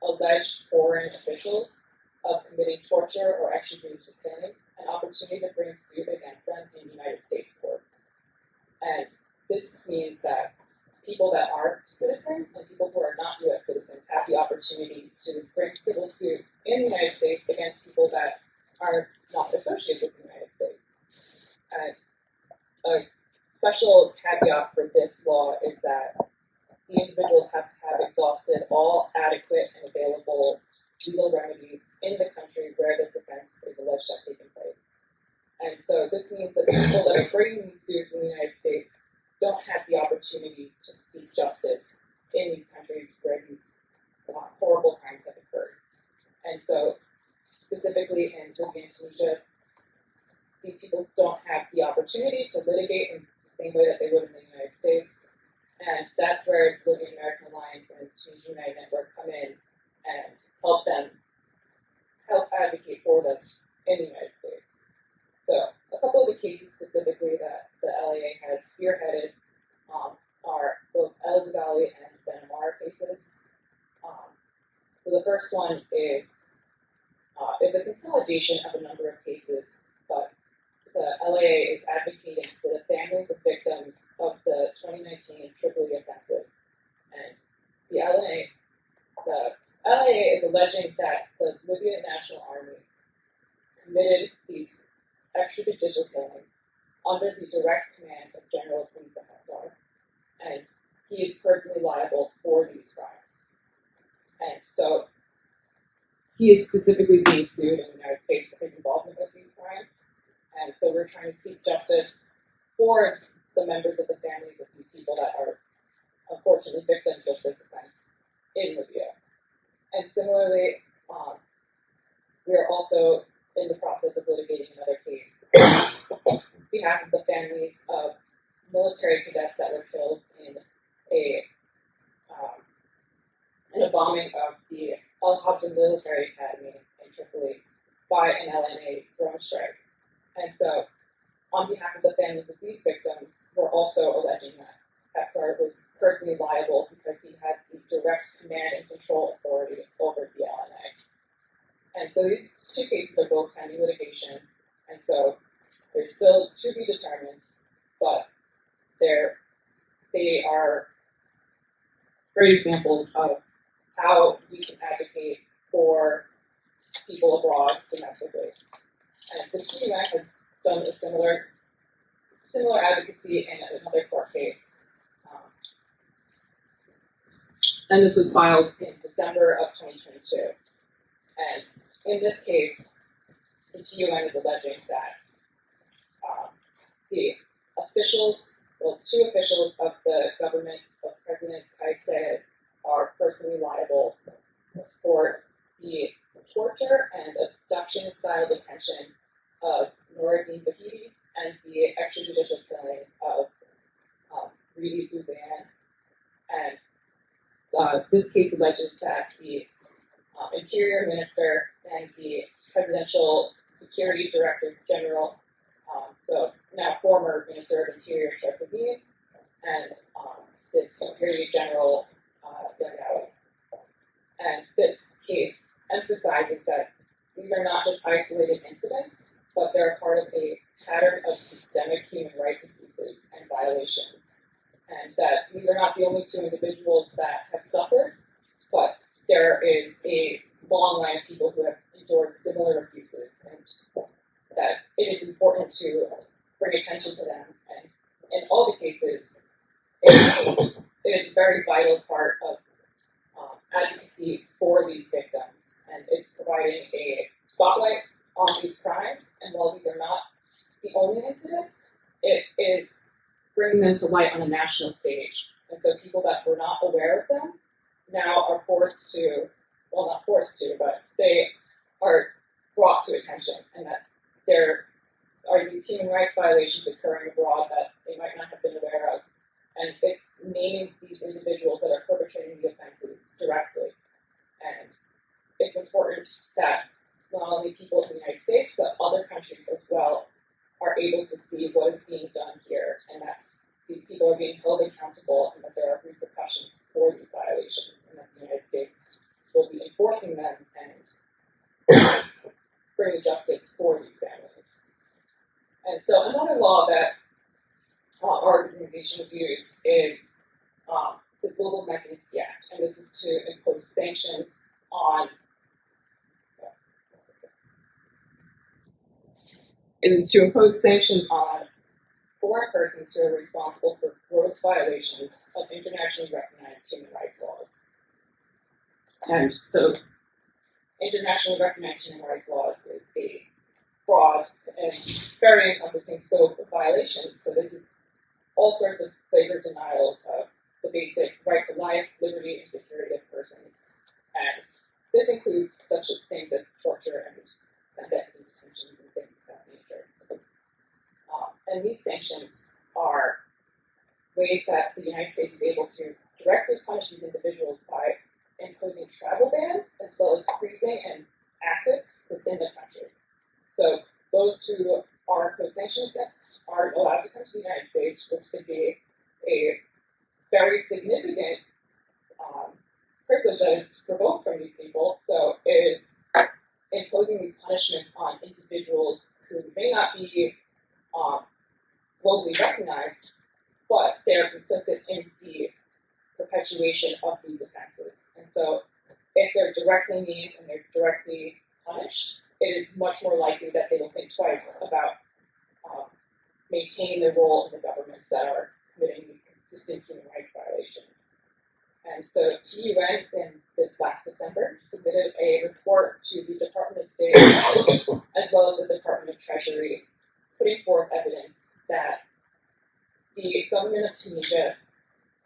alleged foreign officials of committing torture or extrajudicial killings an opportunity to bring suit against them in United States courts. And this means that people that are citizens and people who are not U.S. citizens have the opportunity to bring civil suit in the United States against people that are not associated with the United States. And a special caveat for this law is that the individuals have to have exhausted all adequate and available legal remedies in the country where this offense is alleged to have taken place. And so this means that the people that are bringing these suits in the United States don't have the opportunity to seek justice in these countries where these horrible crimes have occurred. And so, specifically in Libya and Tunisia, these people don't have the opportunity to litigate in the same way that they would in the United States. And that's where the Libyan American Alliance and Tunisia United Network come in and help advocate for them in the United States. So a couple of the cases specifically that the LAA has spearheaded are both El Zagali and Ben Amar cases. So the first one is it's a consolidation of a number of cases, but the LAA is advocating for the families of victims of the 2019 Tripoli offensive. And the LAA is alleging that the Libyan National Army committed these extrajudicial killings under the direct command of General Khalifa Haftar, and he is personally liable for these crimes. And so he is specifically being sued in the United States for his involvement with these crimes. And so we're trying to seek justice for the members of the families of these people that are unfortunately victims of this offense in Libya. And similarly, we are also in the process of litigating another case on behalf of the families of military cadets that were killed in a bombing of the Al Habsa Military Academy in Tripoli by an LNA drone strike. And so, on behalf of the families of these victims, we're also alleging that Haftar was personally liable because he had the direct command and control authority over the LNA. And so these two cases are both pending litigation, and so they're still to be determined, but they are great examples of how we can advocate for people abroad domestically. And the TUN has done a similar advocacy in another court case. And this was filed in December of 2022. And in this case, the TUN is alleging that the officials, two officials of the government of President Kais Saied are personally liable for the torture and abduction-style detention of Noureddin Bahidi and the extrajudicial killing of Ridi Bouzayan. And this case alleges that the Interior Minister and the Presidential Security Director General, so now former Minister of Interior Sharfuddin, and the Secretary General Bengawi. And this case emphasizes that these are not just isolated incidents, but they're part of a pattern of systemic human rights abuses and violations. And that these are not the only two individuals that have suffered, but there is a long line of people who have endured similar abuses, and that it is important to bring attention to them. And in all the cases, it is a very vital part of advocacy for these victims, and it's providing a spotlight on these crimes. And while these are not the only incidents, it is bringing them to light on a national stage. And so people that were not aware of them now are forced to, well, not forced to, but they are brought to attention, and that there are these human rights violations occurring abroad that they might not have been aware of. And it's naming these individuals that are perpetrating the offenses directly. And it's important that not only people in the United States, but other countries as well are able to see what is being done here, and that these people are being held accountable, and that there are repercussions for these violations, and that the United States will be enforcing them and bringing justice for these families. And so another law that our organization views is the Global Magnitsky Act, and this is to impose sanctions on is to impose sanctions on foreign persons who are responsible for gross violations of internationally recognized human rights laws. And so, internationally recognized human rights laws is a broad and very encompassing scope of violations. So this is all sorts of flagrant denials of the basic right to life, liberty, and security of persons. And this includes such things as torture and clandestine detentions and things of that nature. And these sanctions are ways that the United States is able to directly punish these individuals by imposing travel bans as well as freezing and assets within the country. So those who are imposed sanctions against aren't allowed to come to the United States, which could be a very significant privilege that is revoked from these people. So it is imposing these punishments on individuals who may not be globally recognized, but they're complicit in the perpetuation of these offenses. And so if they're directly named and they're directly punished, it is much more likely that they will think twice about maintaining their role in the governments that are committing these consistent human rights violations. And so TUN in this last December submitted a report to the Department of State as well as the Department of Treasury, putting forth evidence that the government of Tunisia,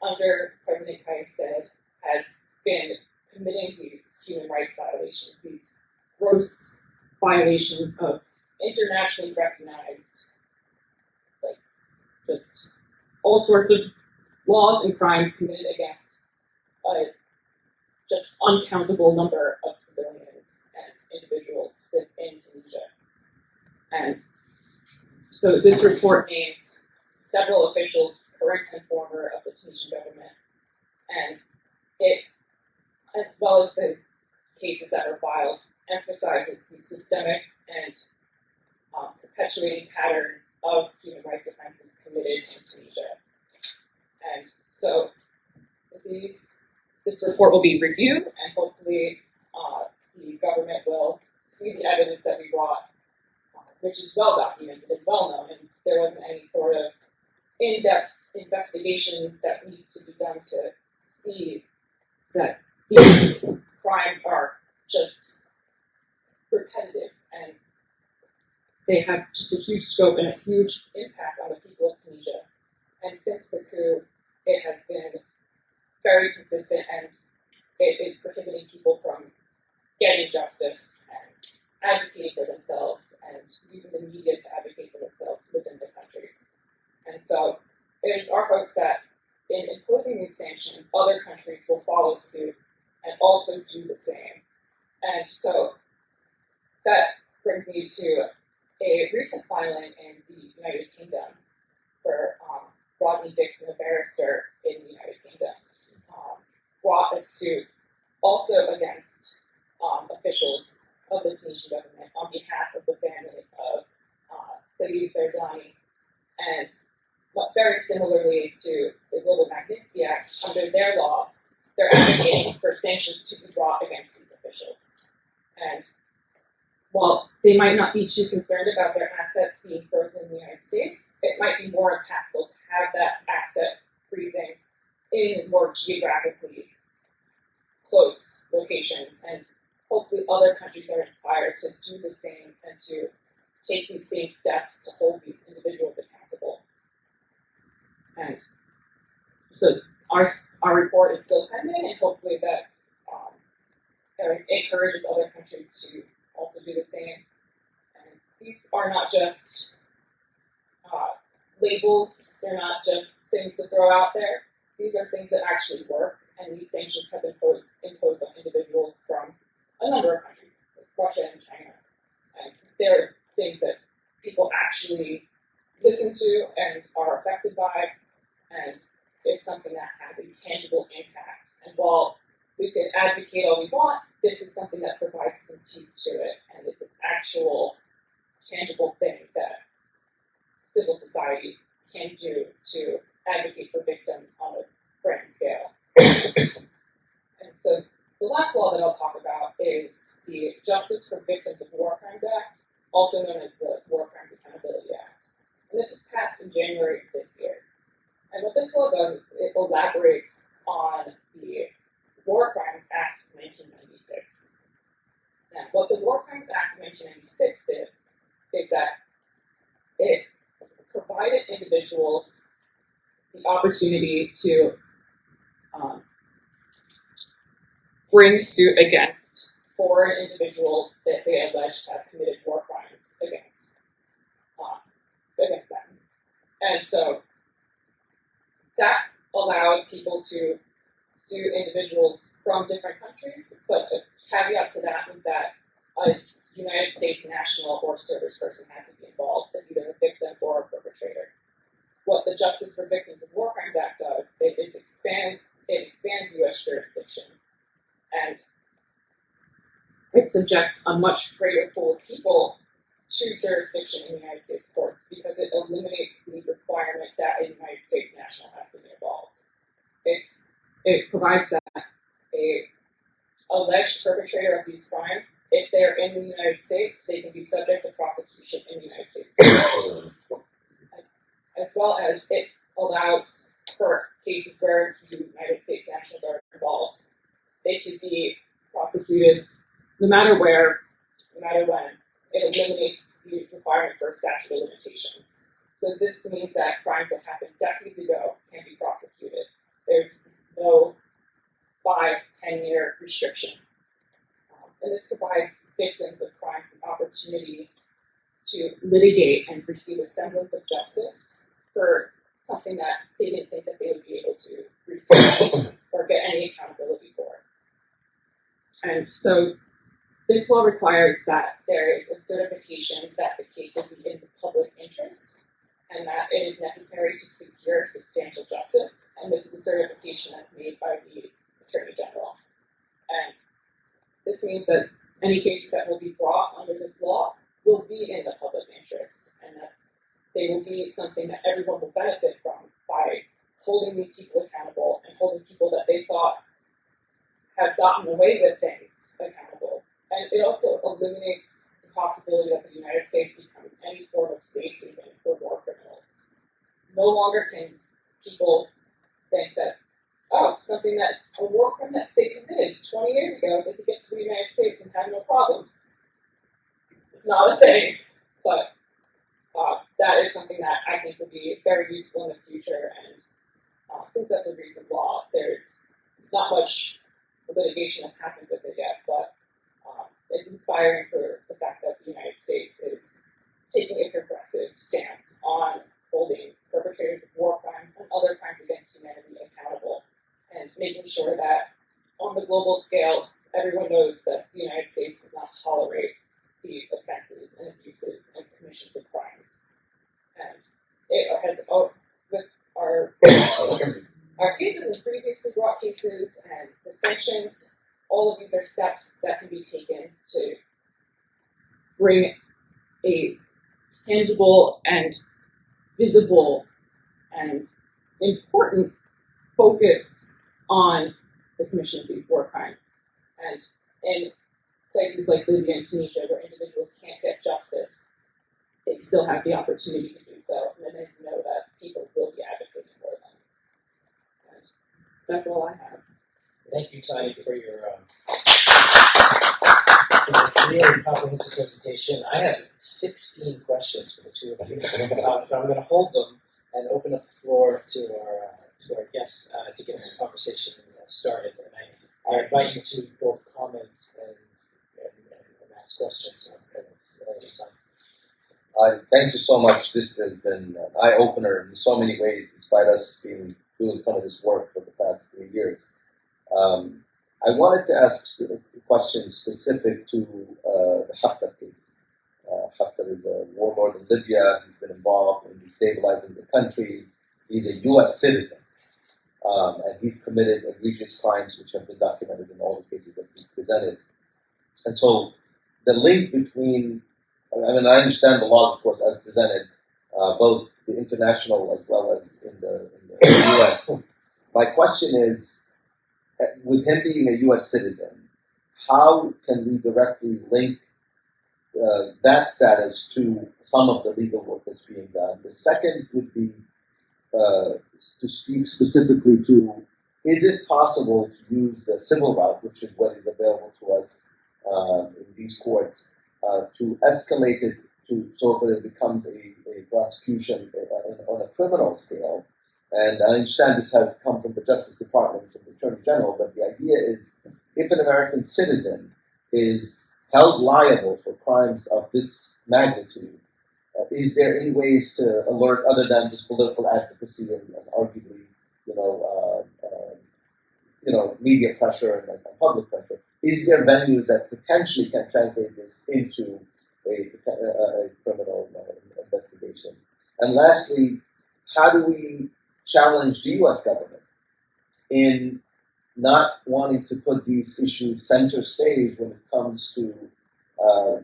under President Kais Saied, has been committing these human rights violations, these gross violations of internationally recognized, like, just all sorts of laws and crimes committed against a just uncountable number of civilians and individuals within Tunisia. And so this report names several officials, current and former, of the Tunisian government, and it, as well as the cases that were filed, emphasizes the systemic and perpetuating pattern of human rights offenses committed in Tunisia. And so this report will be reviewed, and hopefully the government will see the evidence that we brought, which is well documented and well known, and there wasn't any sort of in-depth investigation that needed to be done to see that these crimes are just repetitive and they have just a huge scope and a huge impact on the people of Tunisia. And since the coup, it has been very consistent, and it is prohibiting people from getting justice and advocating for themselves and using the media to advocate for themselves within the country. And so it is our hope that in imposing these sanctions, other countries will follow suit and also do the same. And so that brings me to a recent filing in the United Kingdom for Rodney Dixon, a barrister in the United Kingdom, brought a suit also against officials of the Tunisian government on behalf of the family of Saïd Berdani. And very similarly to the Global Magnitsky Act, under their law, they're advocating for sanctions to be brought against these officials. And while they might not be too concerned about their assets being frozen in the United States, it might be more impactful to have that asset freezing in more geographically close locations, and hopefully other countries are inspired to do the same and to take these same steps to hold these individuals accountable. And so our report is still pending, and hopefully that encourages other countries to also do the same. And these are not just labels, they're not just things to throw out there. These are things that actually work, and these sanctions have been imposed on individuals from a number of countries, like Russia and China. And they're things that people actually listen to and are affected by, and it's something that has a tangible impact. And while we can advocate all we want, this is something that provides some teeth to it, and it's an actual tangible thing that civil society can do to advocate for victims on a grand scale. And so the last law that I'll talk about is the Justice for Victims of War Crimes Act. also known as the War Crimes Accountability Act. And this was passed in January of this year. And what this law does, it elaborates on the War Crimes Act of 1996. Now, what the War Crimes Act of 1996 did is that it provided individuals the opportunity to bring suit against foreign individuals that they alleged have committed war crimes against them. And so that allowed people to sue individuals from different countries, but the caveat to that was that a United States national or service person had to be involved as either a victim or a perpetrator. What the Justice for Victims of War Crimes Act does is expands U.S. jurisdiction, and it subjects a much greater pool of people to jurisdiction in the United States courts because it eliminates the requirement that a United States national has to be involved. It provides that a alleged perpetrator of these crimes, if they're in the United States, they can be subject to prosecution in the United States courts. As well as it allows for cases where the United States nationals are involved, they could be prosecuted no matter where, no matter when. It eliminates the requirement for statute of limitations. So this means that crimes that happened decades ago can be prosecuted. There's no 5-10-year restriction. And this provides victims of crimes the opportunity to litigate and receive a semblance of justice for something that they didn't think that they would be able to receive or get any accountability for. And so this law requires that there is a certification that the case will be in the public interest and that it is necessary to secure substantial justice. And this is a certification that's made by the Attorney General. And this means that any cases that will be brought under this law will be in the public interest and that they will be something that everyone will benefit from by holding these people accountable and holding people that they thought have gotten away with things accountable. And it also eliminates the possibility that the United States becomes any form of safe haven for war criminals. No longer can people think that, something that a war crime that they committed 20 years ago, they could get to the United States and have no problems. It's not a thing, but that is something that I think will be very useful in the future. And since that's a recent law, there's not much litigation that's happened with it yet, but it's inspiring for the fact that the United States is taking a progressive stance on holding perpetrators of war crimes and other crimes against humanity accountable, and making sure that on the global scale, everyone knows that the United States does not tolerate these offenses and abuses and commissions of crimes. And it has, with our cases and previously brought cases and the sanctions, all of these are steps that can be taken to bring a tangible and visible and important focus on the commission of these war crimes. And in places like Libya and Tunisia, where individuals can't get justice, they still have the opportunity to do so, and they know that people will be advocating for them. And that's all I have. Thank you, Tanya, for your really comprehensive presentation. I have 16 questions for the two of you, but I'm going to hold them and open up the floor to our guests to get the conversation started. And I invite you to both comment and ask questions. Thank you so much. This has been an eye-opener in so many ways, despite us being doing some of this work for the past 3 years. I wanted to ask a question specific to the Haftar case. Haftar is a warlord in Libya. He's been involved in destabilizing the country. He's a U.S. citizen, and he's committed egregious crimes which have been documented in all the cases that he presented. And so the link between, I understand the laws, of course, as presented, both the international as well as in the U.S. My question is, with him being a U.S. citizen, how can we directly link that status to some of the legal work that's being done. The second would be to speak specifically to, is it possible to use the civil route, which is what is available to us in these courts, to escalate it to so that it becomes a prosecution on a criminal scale. And I understand this has come from the Justice Department, from the Attorney General, but the idea is if an American citizen is held liable for crimes of this magnitude, is there any ways to alert other than just political advocacy and arguably, media pressure and public pressure? Is there venues that potentially can translate this into a criminal investigation? And lastly, how do we challenge the U.S. government in not wanting to put these issues center stage when it comes to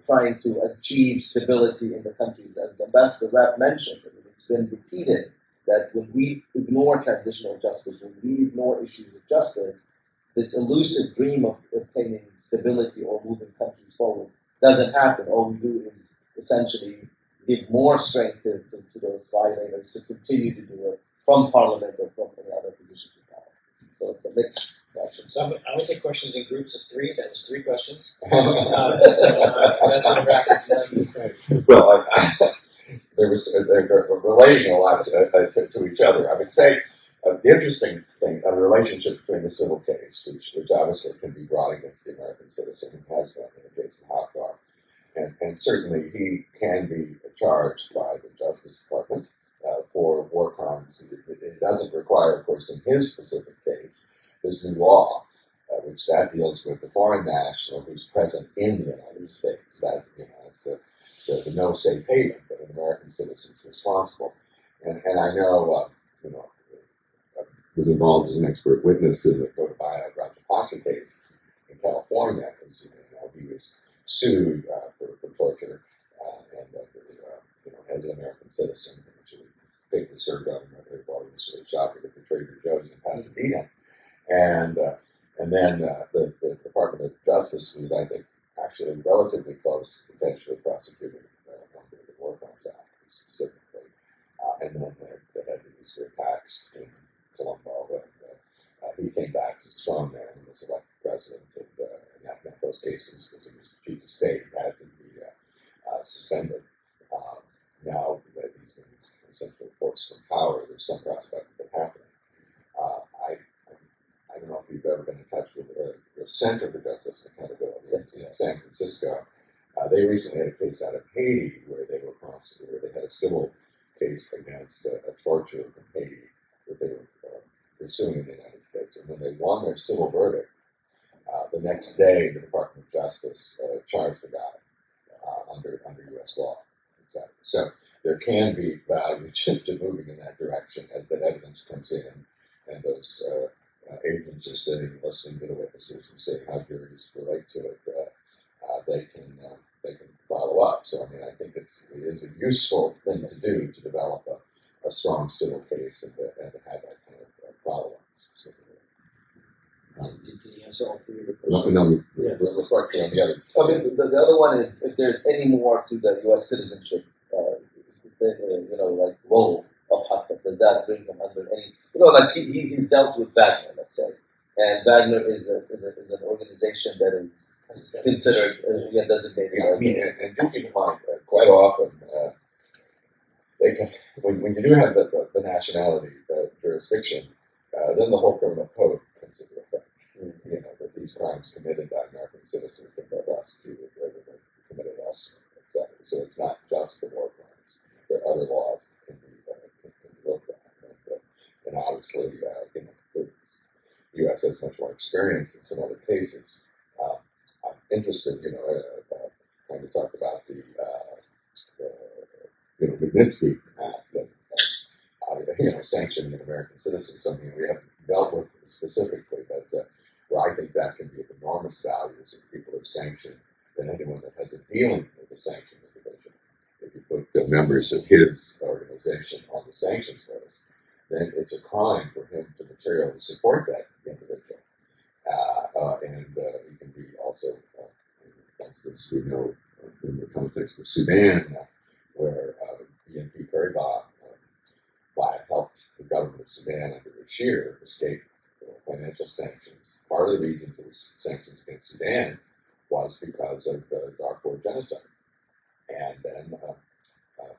trying to achieve stability in the countries? As Ambassador Rapp mentioned, it's been repeated that when we ignore transitional justice, when we ignore issues of justice, this elusive dream of obtaining stability or moving countries forward doesn't happen. All we do is essentially give more strength to those violators to continue to do it from Parliament or from any other positions of power. So it's a mixed reaction. So I'm going to take questions in groups of three. That was 3 questions. Well, they're relating a lot to each other. I would say the interesting thing, a relationship between the civil case, which obviously can be brought against the American citizen who has been in the case of Haftar, and certainly he can be charged by the Justice Department for war crimes. It doesn't require, of course, in his specific case, this new law, which that deals with the foreign national who's present in the United States. That it's the no safe haven, but an American citizen is responsible. And I know, I was involved as an expert witness in the Kodabaya Rajapaksa case in California. As he was sued for torture, as an American citizen, which papers served on him while he was shopping at the Trader Joe's in Pasadena. And then the Department of Justice was, I think, actually relatively close, potentially prosecuting under the War Crimes Act specifically. And then they had these attacks in Colombo, and he came back as a strong man and was elected president. And in those cases, because he was chief of state, had to be suspended. Now that he's been essentially forced from power, there's some prospect of it happening. I don't know if you've ever been in touch with the Center for Justice and Accountability in San Francisco. They recently had a case out of Haiti where they were prosecuted, where they had a civil case against a torturer from Haiti that they were pursuing in the United States. And when they won their civil verdict, the next day the Department of Justice charged the guy under U.S. law. Etc. So there can be value to moving in that direction as that evidence comes in, and those agents are sitting listening to the witnesses and seeing how juries relate to it. They can follow up. So I think it is a useful thing to do to develop a strong civil case and to have that kind of follow up specifically. Can you answer all 3 of the questions? No, Reflecting on the other. The other one is if there's any more to the U.S. citizenship, role of Haftar. Does that bring him under any? He's dealt with Wagner, let's say, and Wagner is an organization that is considered designated. And do keep in mind, quite often they can, when you do have the nationality jurisdiction, then the whole criminal code comes into effect. That these crimes committed by American citizens can be prosecuted rather than committed elsewhere, etc. So it's not just the war crimes. There are other laws that can be looked at. And obviousmply, the U.S. has much more experience in some other cases. I'm interested, when we talked about the Magnitsky Act and sanctioning American citizens, something we haven't dealt with specifically, but where I think that can be of enormous value is if people are sanctioned, then anyone that has a dealing with the sanctioned individual, if you put the members of his organization on the sanctions list, then it's a crime for him to materially support that individual. And he can be also, for instance, we know in the context of Sudan, where BNP Paribas helped the government of Sudan under Bashir escape financial sanctions. Part of the reasons there was sanctions against Sudan was because of the Darfur genocide. And then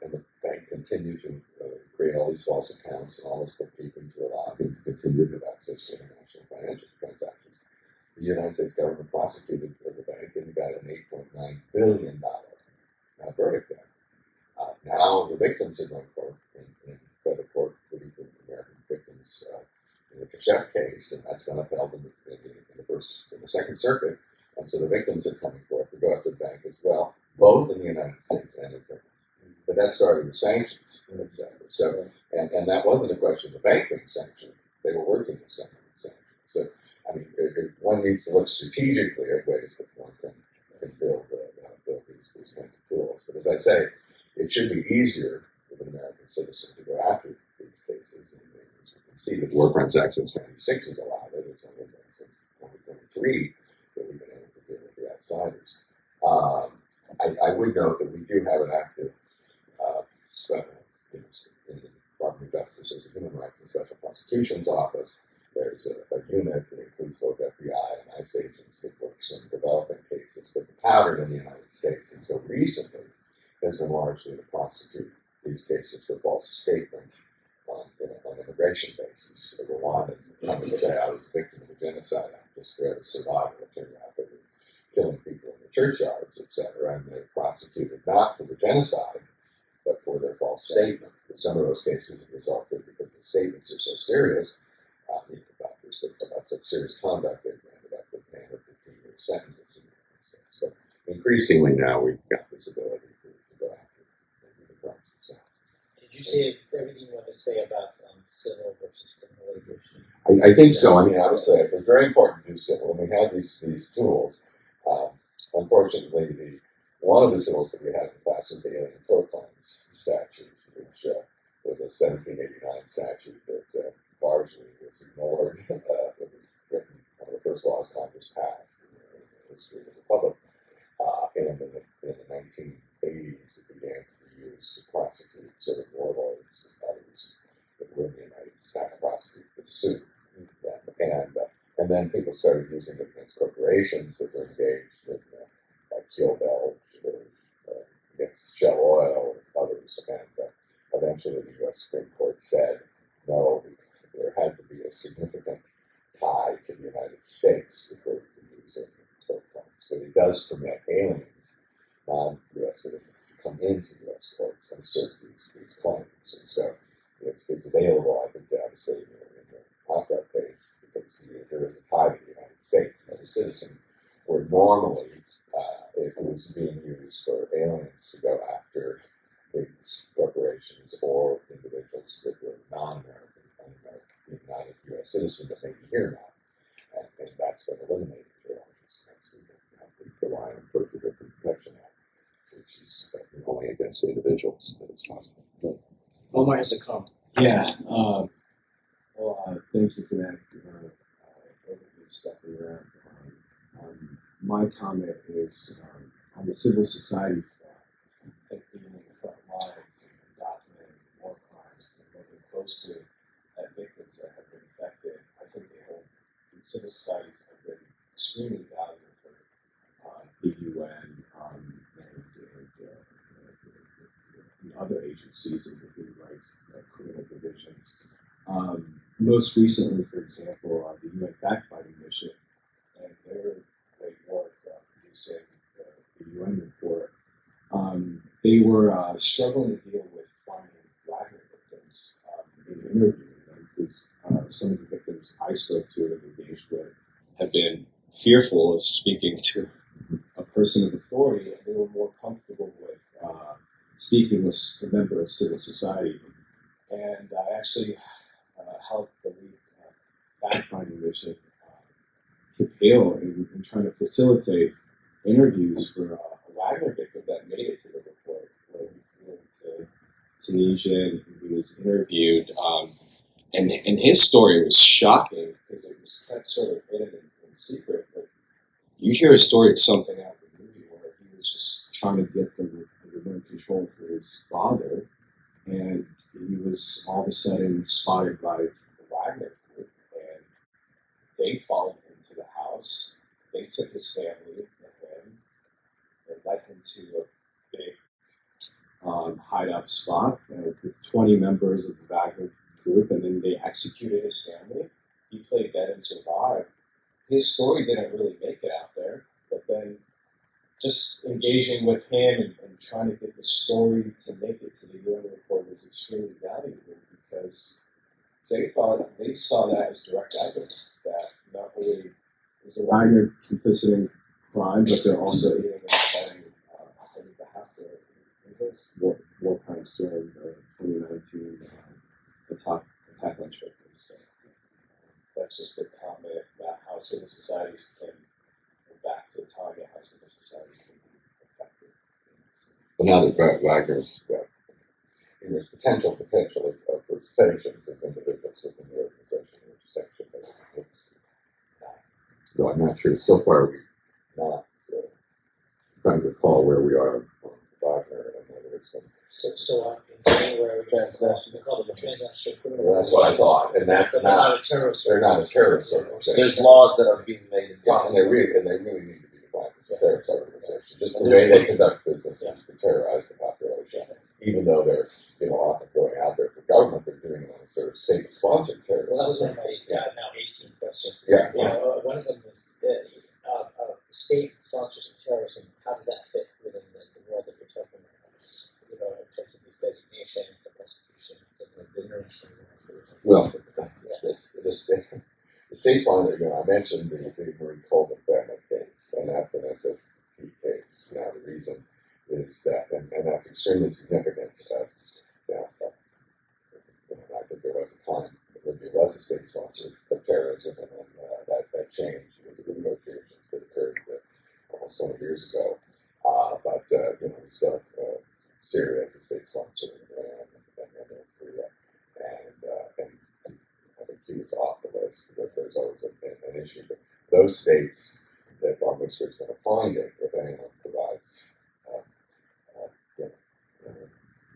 and the bank continued to create all these false accounts and all this bookkeeping to allow him to continue to have access to international financial transactions. The United States government prosecuted the bank and got an $8.9 billion verdict there. Now the victims are going forward in federal court for the American victims in the Kachef case, and that's been upheld in the Second Circuit. And so the victims are coming forth to go after the bank as well, both in the United States and in France. But that started with sanctions, exactly. So, and that wasn't a question of the bank being sanctioned; they were working with sanctions. So, I mean, one needs to look strategically at ways that one can build these kind of tools. But as I say, it should be easier for an American citizen to go after these cases. And as you can see, the War Crimes Act since '96 has allowed it. It's only been since 2023 that we've been able to deal with the outsiders. I would note that we do have an active in the Department of Justice. There's a Human Rights and Special Prosecutions Office. There's a unit that includes both FBI and ICE agents that works in developing cases. But the pattern in the United States until recently has been largely to prosecute these cases for false statement on an immigration basis. The Rwandans that come and say, I was a victim of a genocide, I'm just there to survive, and it turned out they were killing people in the churchyards, etc. And they're prosecuted not for the genocide, but for their false statement. But some of those cases have resulted because the statements are so serious, about such serious conduct, they've ended up with 10 or 15-year sentences in the United States. But increasingly now we've got this ability to go after the crimes themselves. Did you say everything you want to say about civil versus criminal litigation? I think so. I mean, obviously, it's very important to do civil, and we have these tools. Unfortunately, one of the tools that we had in the past was the Alien Tort Claims statute, which was a 1789 statute that largely was ignored. It was written, one of the first laws Congress passed in the history of the Republic. And in the 1980s, it began to be used to prosecute sort of warlords and others that were in the United States, not to prosecute, but to sue them. And then people started using it against corporations that were engaged in Kill Belge, against Shell Oil, and others. And eventually the U.S. Supreme Court said, no, there had to be a significant tie to the United States before we could use it in tort claims. But it does permit aliens, non-U.S. citizens, to come into U.S. courts and assert these claims. And so it's available, I think, obviously, in the Rapp case, because there is a tie to the United States. That a citizen, where normally it was being used for aliens to go after big corporations or individuals that were non-American, not a U.S. citizen that may be here now. And that's been eliminated for all these things. We rely on the Torture Victim Protection Act, which is only against individuals that it's possible. Omar has a comment. Yeah. Thank you for that overview, stepping around. My comment is on the civil society front. I think being in the front lines and documenting war crimes and looking closely at victims that have been affected, I think the civil societies have been extremely valuable for the UN and other agencies of the human rights criminal divisions. Most recently, for example, the UN fact-finding mission and their great work producing the UN report, they were struggling to deal with finding Wagner victims in interviewing them, because some of the victims I spoke to and engaged with have been fearful of speaking to a person of authority, and they were more comfortable with speaking with a member of civil society. And I actually helped the lead fact-finding mission, Kip Hale, in trying to facilitate interviews for a Wagner victim that made it to the report, where he flew to Tunisia and he was interviewed. And his story was shocking because it was kept sort of hidden in secret. But you hear a story, it's something out of the movie where he was just trying to get the Wagner's father, and he was all of a sudden spotted by the Wagner group, and they followed him to the house. They took his family with him and led him to a big hideout spot with 20 members of the Wagner group, and then they executed his family. He played dead and survived. His story didn't really make it out there, but then just engaging with him and trying to get the story to make it to the UN report was extremely valuable because they saw that as direct evidence that not only is the Wagner complicit in crime, but they're also aiding and abetting on behalf of those war crimes during the 2019 attack on churches. So that's just a comment about how civil societies can back to Tanya, how civil societies can be effective. But now that Wagner's there's potential for sanctions as individuals within the organization, though I'm not sure. So far, we're not trying to recall where we are on Wagner and whether it's been. So in January, we call it the transnational criminal. Well, that's what I thought, and that's they're not a terrorist. They're not a terrorist organization. There's laws that are being made in Yeah, and they really need to be defined as a terrorist organization. Just the way they conduct business is to terrorize the population, even though they're often going out there for government, they're doing it on a sort of state-sponsored terrorism. Well, that was one of my now 18 questions. Yeah. One of them was state sponsors of terrorism. How did that fit within the world that you're talking about? In terms of these designations and prosecutions and the international law. Well, the state sponsor, I mentioned the Marine Coleman family case, and that's an SST case. Now, the reason is that, and that's extremely significant. I think there was a time that Libya was a state sponsor of terrorism, and then that changed with the negotiations that occurred almost 20 years ago. But we still have Syria as a state sponsor, and North Korea, and I think Cuba's off the list. But there's always an issue. But those states on which there's been a finding, if anyone provides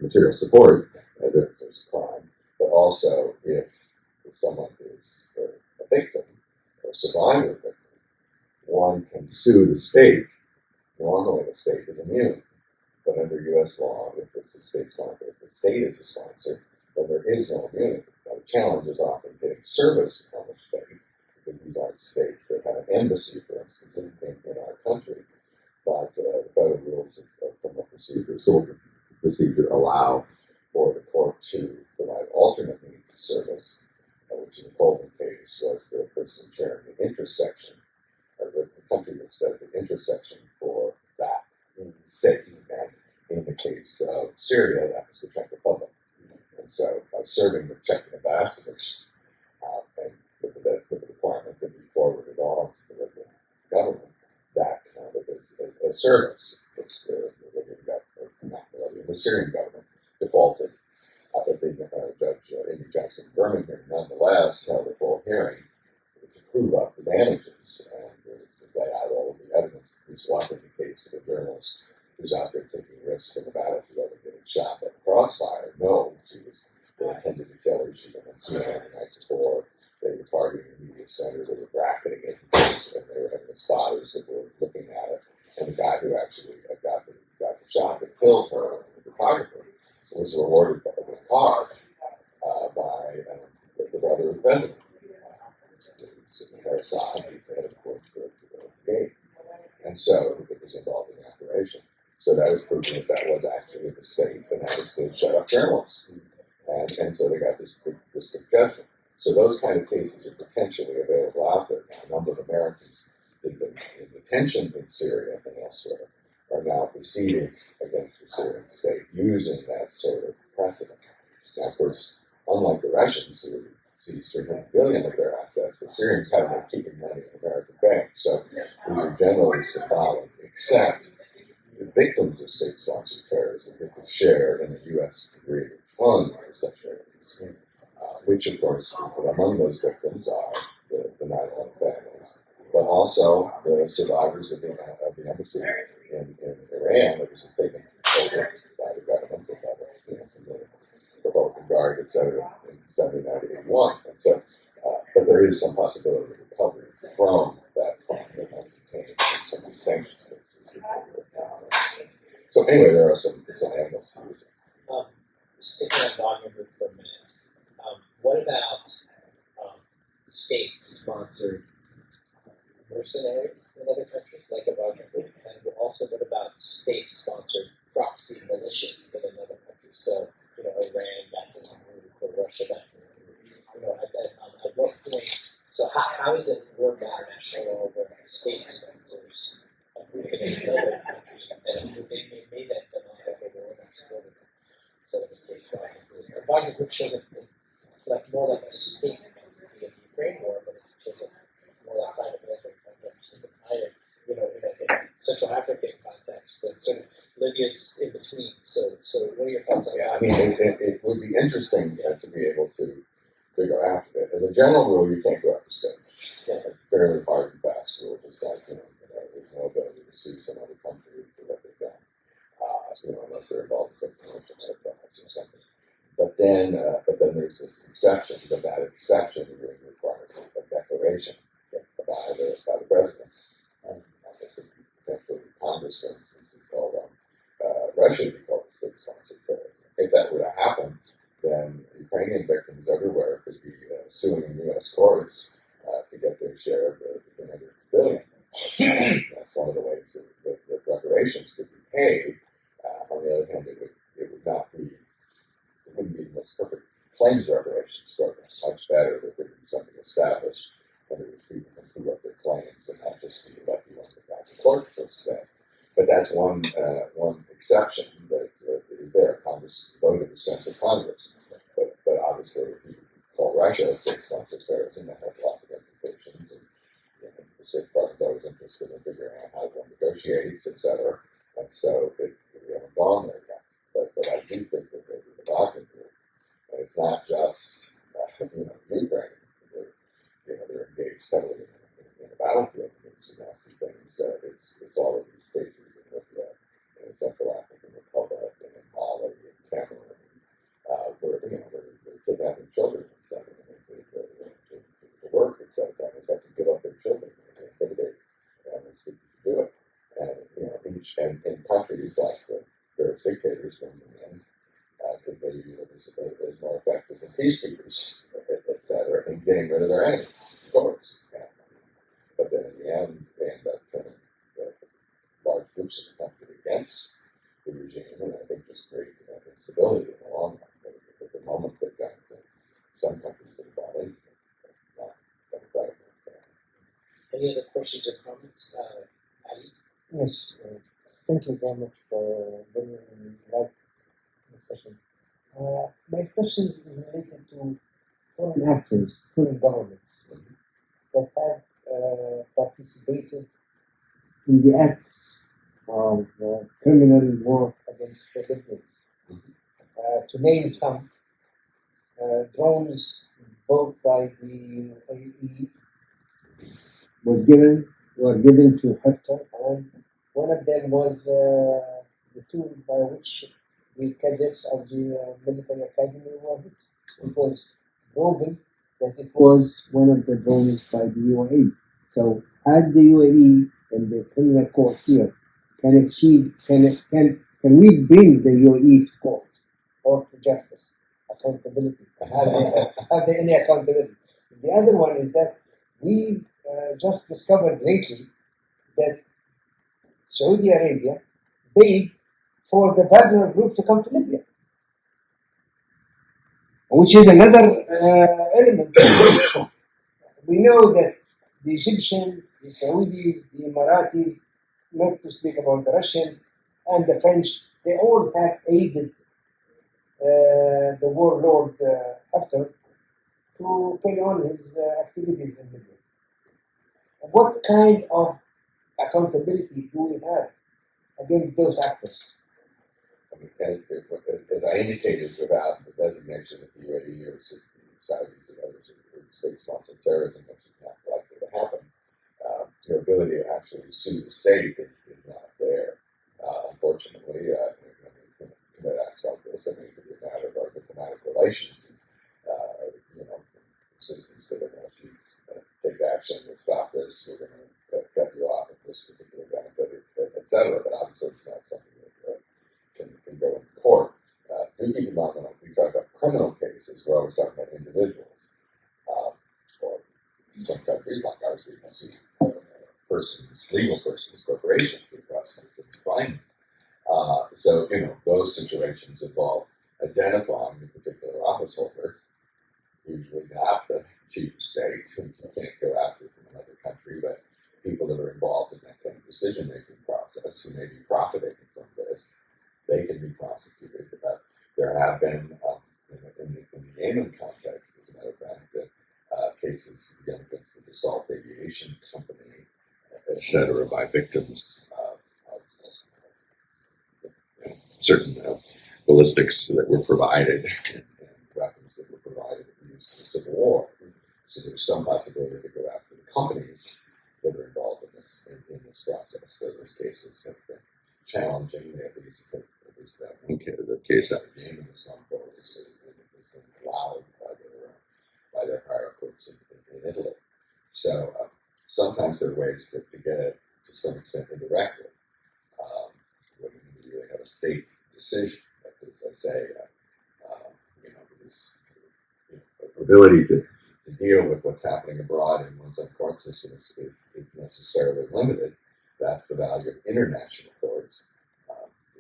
material support, there's a crime. But also, if someone is a victim or survivor victim, one can sue the state. Normally, the state is immune. But under U.S. law, if it's a state sponsor, if the state is a sponsor, then there is no immunity. Now, the challenge is often getting service from the state, because these aren't states that have an embassy, for instance, in our country. But the federal rules of criminal civil procedure allow for the court to provide alternate means of service, which in the Coleman case was the person sharing the intersection, or the country that does the intersection for that state. And in the case of Syria, that was the Czech Republic. And so by serving the Czech ambassadors, and with the requirement that we forwarded on to the Libyan government, that counted as a service, which the Libyan government, the Syrian government defaulted. But Judge Amy Jackson Birmingham nonetheless held a full hearing to prove up the damages and to lay out all of the evidence. This wasn't the case of a journalist who's out there taking risks in the battlefield and getting shot by the crossfire. No, they intended to kill her. She'd been on CNN the night before. They were targeting the media center. They were bracketing it, and they were having the spotters that were looking at it. And the guy who actually got the shot that killed her, the photographer, was rewarded with a car by the brother of the president. Assad, who's the head of the brigade. And so it was involved in the operation. So that was proving that was actually the state, and that was to shut up journalists. And so they got this big judgment. So those kind of cases are potentially available out there. Now, a number of Americans that have been in detention in Syria and elsewhere are now proceeding against the Syrian state using that sort of precedent. Now, of course, unlike the Russians who seized 300 billion of their assets, the Syrians haven't been keeping money in American banks. So these are generally symbolic, except the victims of state-sponsored terrorism get to share in the U.S. agreement fund for such victims, which, of course, among those victims are the 9/11 families, but also the survivors of the embassy in Iran that was taken over by the government implemented by the Republican Guard, etc., in 79 to 81. And so, but there is some possibility of recovery from that fund that was obtained from some of the sanctions cases. So anyway, there are some angles to use. Sticking on Wagner Group for a minute, what about state-sponsored mercenaries in other countries, like a Wagner Group? And also, what about state-sponsored proxy militias in another country? So, Iran backing a group or Russia backing a group. At what point? So, how is it work international law where state sponsors a group in another country and they may then deny that they were not supporting them? So the state's Wagner Group. The Wagner Group shows up more like a state entity of the Ukraine war, but it shows up more like private military contractors in a Central African context, and sort of Libya's in between. So what are your thoughts on that? I mean, it would be interesting to be able to go after it. As a general rule, you can't go after states. Yeah. It's a fairly hard and fast rule, just like, there's no ability to sue some other country for what they've done, unless they're involved in some commercial enterprise or something. But then there's this exception, but that exception really requires a declaration by the president. Potentially Congress, for instance, is called Russia to be called a state-sponsored terrorism. If that were to happen, then Ukrainian victims everywhere could be suing U.S. courts to get their share of the 300 billion. That's one of the ways that reparations could be paid. On the other hand, it wouldn't be the most perfect claims reparations program. Much better that there would be something established under which people can prove up their claims and not just be lucky when they got to court for today. But that's one exception that is there. Congress voted the sense of Congress. But obviously, if you call Russia a state-sponsored terrorism, that has lots of implications. And the State Department's always interested in figuring out how one negotiates, etc. And so we haven't gone there yet. But I do think that the Wagner Group, and it's not just Ukraine. They're engaged heavily in the battlefield and doing some nasty things. It's all of these cases in Libya, and in Central African Republic, and in Mali, and Cameroon, where they're kidnapping children and sending them to work, and some families have to give up their children to intimidate these people to do it. And in countries like the various dictators bring them in because they view them as more effective than peacekeepers, etc., in getting rid of their enemies, of course. But then in the end, they end up turning large groups of the country against the regime, and I think just create instability in the long run. But at the moment, they've got some countries that have bought into it, not democratic ones. Any other questions or comments? Ali? Yes, thank you very much for bringing that session. My question is related to foreign actors, foreign governments that have participated in the acts of criminal war against the Libyans. To name some, drones bought by the UAE were given to Haftar, and one of them was the tool by which the cadets of the military academy were hit. It was proven that it was one of the drones by the UAE. So, as the UAE and the criminal court here can we bring the UAE to court or to justice, accountability? Have they any accountability? The other one is that we just discovered lately that Saudi Arabia paid for the Wagner Group to come to Libya, which is another element. We know that the Egyptians, the Saudis, the Emiratis, not to speak about the Russians and the French, they all have aided the warlord Haftar to carry on his activities in Libya. What kind of accountability do we have against those actors? I mean, as I indicated, without the designation of the UAE or Saudis or others or state-sponsored terrorism, which is not likely to happen, your ability to actually sue the state is not there. Unfortunately, when they commit acts like etc. But obviously, it's not something that can go into court. Do keep in mind when we talk about criminal cases, we're always talking about individuals. Or some countries, like ours, we can see persons, legal persons, corporations, who prosecute for crime. So, those situations involve identifying a particular office holder, usually not the chief of state, who you can't go after from another country, but people that are involved in that kind of decision-making process who may be profiting from this, they can be prosecuted. There have been, in the Yemen context, as a matter of fact, cases against the Dassault Aviation Company, etc., by victims of certain ballistics that were provided and weapons that were provided and used in the Civil War. So there's some possibility to go after the companies that are involved in this process. So those cases have been challenging. At least that one case, the case out of Yemen has gone forward has been allowed by their higher courts in Italy. So sometimes there are ways to get it to some extent indirectly. When you really have a state decision, that is, I say, this ability to deal with what's happening abroad in one's own court system is necessarily limited. That's the value of international courts.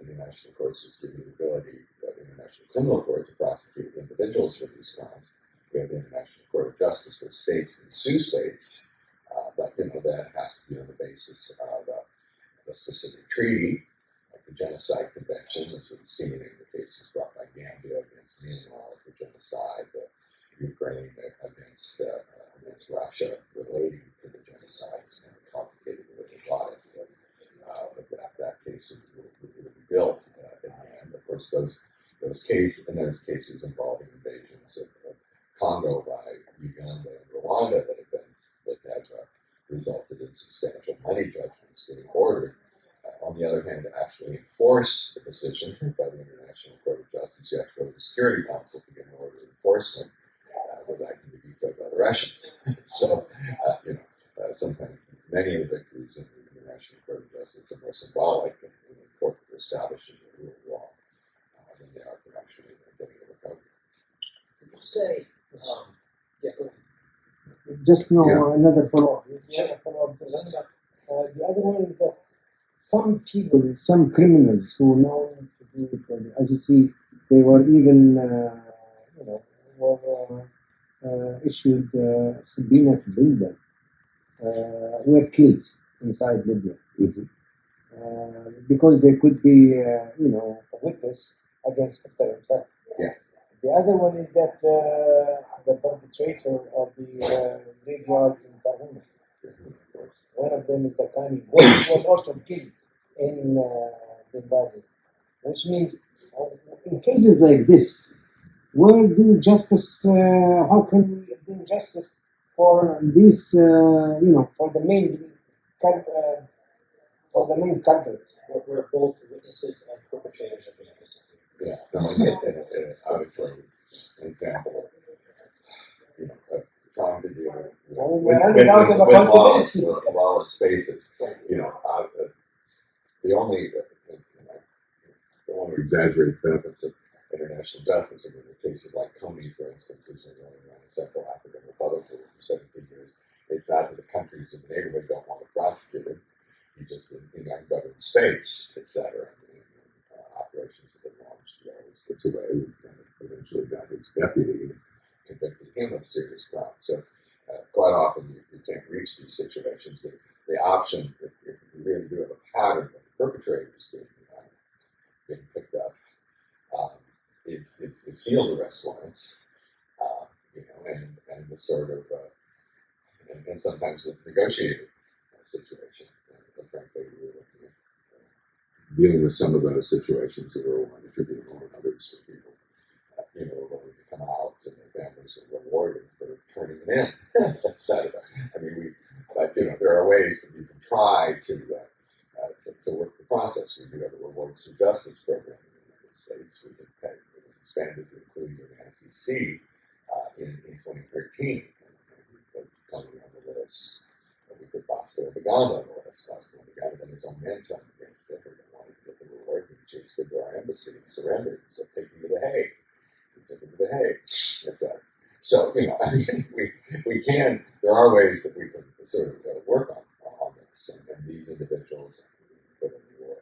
International courts just give you the ability, the International Criminal Court, to prosecute individuals for these crimes. We have the International Court of Justice for states and sue states, but that has to be on the basis of a specific treaty, like the Genocide Convention, as we've seen in the cases brought by Gambia against Myanmar for genocide, Ukraine against Russia relating to the genocide. It's kind of complicated the way they brought it, but that case will be built in the end. Of course, those cases, and there's cases involving invasions of Congo by Uganda and Rwanda that have resulted in substantial money judgments being ordered. On the other hand, to actually enforce the decision by the International Court of Justice, you have to go to the Security Council to get an order of enforcement, where that can be vetoed by the Russians. So, sometimes many of the victories in the International Court of Justice are more symbolic and important for establishing the rule of law than they are for actually getting a recovery. Would you say, yeah, go ahead. Just Yeah. another follow-up. Let's not- The other one is that some people, some criminals who are known to be, as you see, they were even, issued subpoena to bring them, were killed inside Libya. Because they could be, a witness against Haftar himself. Yes. The other one is that the perpetrator of the graveyard in Tahrir, one of them is the Kani, was also killed in Benghazi. Which means, in cases like this, where do justice? How can we bring justice for this? For the main culprits. where both witnesses and perpetrators are being executed. Yeah, no, obviously it's an example of trying to deal with lawless spaces. The only, I don't want to exaggerate the benefits of international justice. In cases like Coney, for instance, who's been running around the Central African Republic for 17 years, it's not that the countries in the neighborhood don't want to prosecute him. He just, in ungoverned space, etc. Operations have been launched. He always gets away. We've eventually got his deputy and convicted him of serious crime. So quite often you can't reach these situations. The option, if you really do have a pattern of the perpetrators being picked up, is sealed arrest warrants, and the sort of, and sometimes a negotiated situation. And frankly, we're looking at dealing with some of those situations that are unattributable and others for people, are willing to come out and their families are rewarded for turning them in, etc. I mean, but there are ways that you can try to work the process. We do have a rewards for justice program in the United States. It was expanded to include the SEC in 2013. And coming on the list, we put Bosco Begano on the list. Bosco Begano then his own mentor against rights. Everyone wanted to get the reward. He just stood to our embassy and surrendered. He said, take me to The Hague. We took him to The Hague, etc. So, I mean, we can, there are ways that we can sort of work on this. And these individuals, put in the war,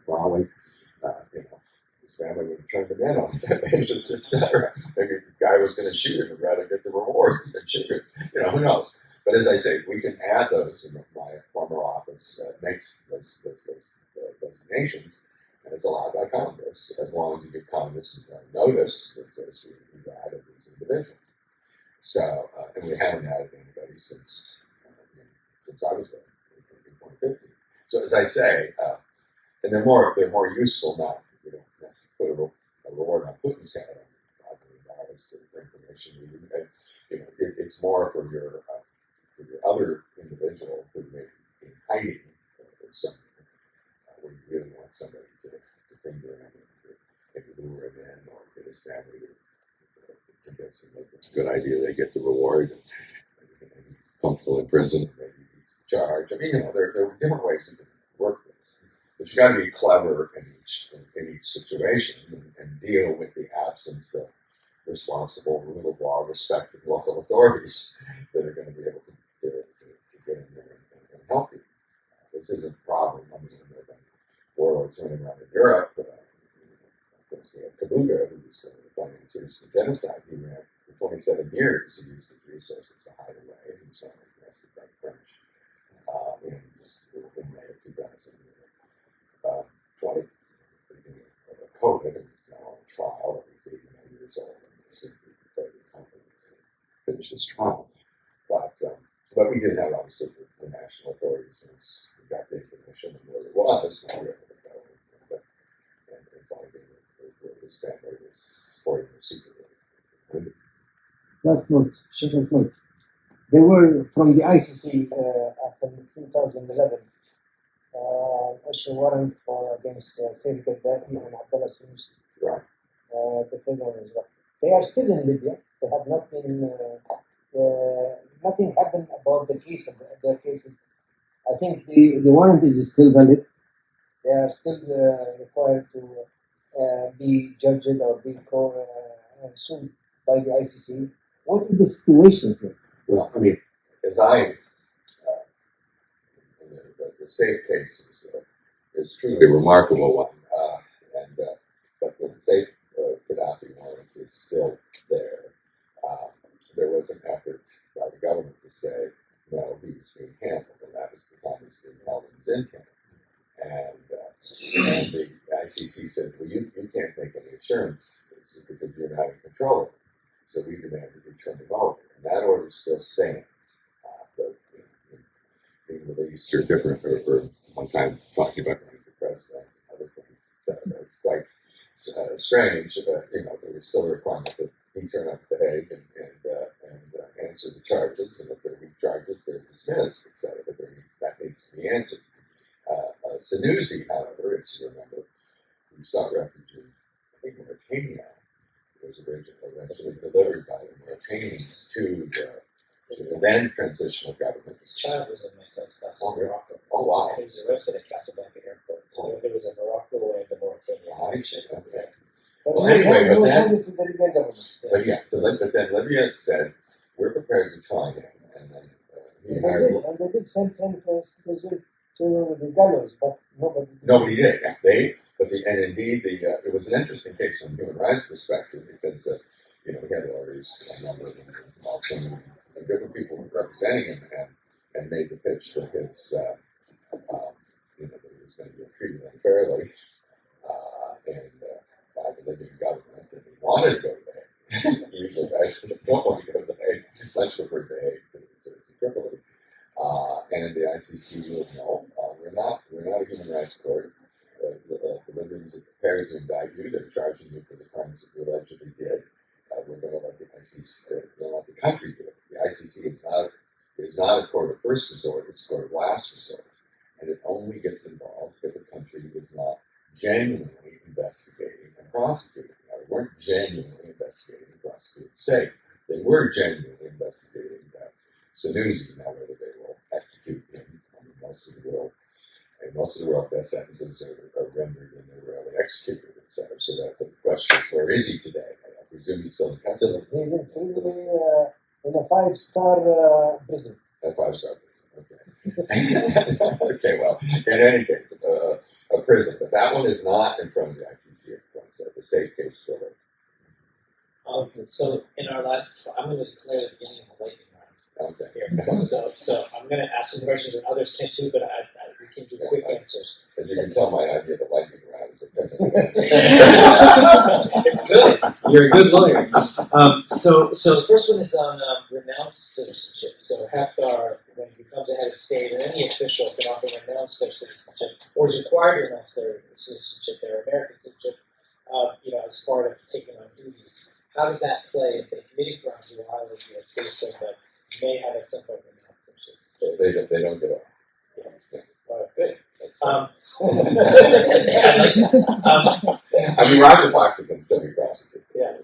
Raleigh, his family would have turned him in on that basis, etc. Maybe the guy was going to shoot him and rather get the reward than shoot him. Who knows? But as I say, we can add those, and my former office makes those designations, and it's allowed by Congress, as long as you give Congress notice that says we've added these individuals. So, and we haven't added anybody since I was there in 2015. So as I say, and they're more useful now. You don't necessarily put a reward on Putin's head on $5 million for information. It's more for your other individual who may be in hiding or something, where you really want somebody to finger him and maybe lure him in or get his family to convince them that it's a good idea they get the reward. And he's comfortable in prison, maybe he's charged. I mean, there are different ways you can work this. But you got to be clever in each situation and deal with the absence of responsible rule of law, respected local authorities that are going to be able to get in there and help you. This isn't a problem. I mean, there have been warlords running around in Europe. Of course, we have Kabuga, who was funding citizen genocide. He ran for 27 years. He used his resources to hide away. He was finally arrested by the French in May of 2020. COVID, and he's now on trial, and he's 89 years old, and he's simply declared incompetent to finish his trial. But we did have, obviously, the national authorities, once we got the information and where it was, and we were able to go and find where his family was supporting the secret. Last note, last note. They were from the ICC after 2011. Issue warrant against Saif Gaddafi and Abdullah Sanusi. Right. The third one as well. They are still in Libya. They have not been. Nothing happened about their cases. I think the warrant is still valid. They are still required to be judged or be sued by the ICC. What is the situation here? Well, I mean, as the Saif case is truly a remarkable one, but the Saif Gaddafi warrant is still there. There was an effort by the government to say, no, he was being handled, and that was the time he was being held in Zintan. And the ICC said, well, you can't make any assurance because you're not in control of it. So we demanded you turn him over, and that order still stands. Being released or different, or one time talking about running for president and other things, etc. It's quite strange. There was still a requirement that he turn up at The Hague and answer the charges, and if there are weak charges, they're dismissed, etc. But that needs to be answered. Sanusi, however, as you remember, who sought refuge in, I think, Mauritania, was eventually delivered by the Mauritanians to the then transitional government. His child was in my son's class in Morocco. Oh, wow. And he was arrested at Casablanca Airport. So there was a Morocco and a Mauritania. I see. Okay. But Well, anyway, he was handed to the Libyan government. But then Libya said, we're prepared to try him. And then they did send him to the gallows, but nobody did. Yeah, and indeed, it was an interesting case from a human rights perspective because, we had lawyers, a number of them, and different people representing him, and made the pitch that that he was going to be treated unfairly, by the Libyan government, and he wanted to go to The Hague. Usually, guys don't want to go to The Hague, much prefer The Hague to Tripoli. And the ICC ruled, no, we're not a human rights court. The Libyans are prepared to indict you. They're charging you for the crimes that you allegedly did. We're going to let the ICC, let the country do it. The ICC is not a court of first resort; it's a court of last resort, and it only gets involved if a country is not genuinely investigating and prosecuting. Now, they weren't genuinely investigating and prosecuting Saif. They were genuinely investigating Sanusi. Now, whether they will execute him, most of the world in most of the world, death sentences are rendered and they're rarely executed, etc. So that the question is, where is he today? I presume he's still in custody. He's in in a 5-star prison. A 5-star prison. Okay. Okay. Well, in any case, a prison, but that one is not in front of the ICC. So the safe case still is. So in our last, I'm going to declare the beginning of the lightning round Okay. here. So I'm going to ask some questions, and others can too, but we can do quick answers. As you can tell, my idea of a lightning round is a technical answer. It's good. You're a good lawyer. So the first one is on renounced citizenship. So Haftar, when he becomes a head of state, or any official can often renounce their citizenship, or is required to renounce their citizenship, their American citizenship, as part of taking on duties. How does that play if they committing crimes while a citizen but may have at some point renounced their citizenship? They don't get off. Yeah. Good. That's I mean, Roger Fox can still be prosecuted. Yeah.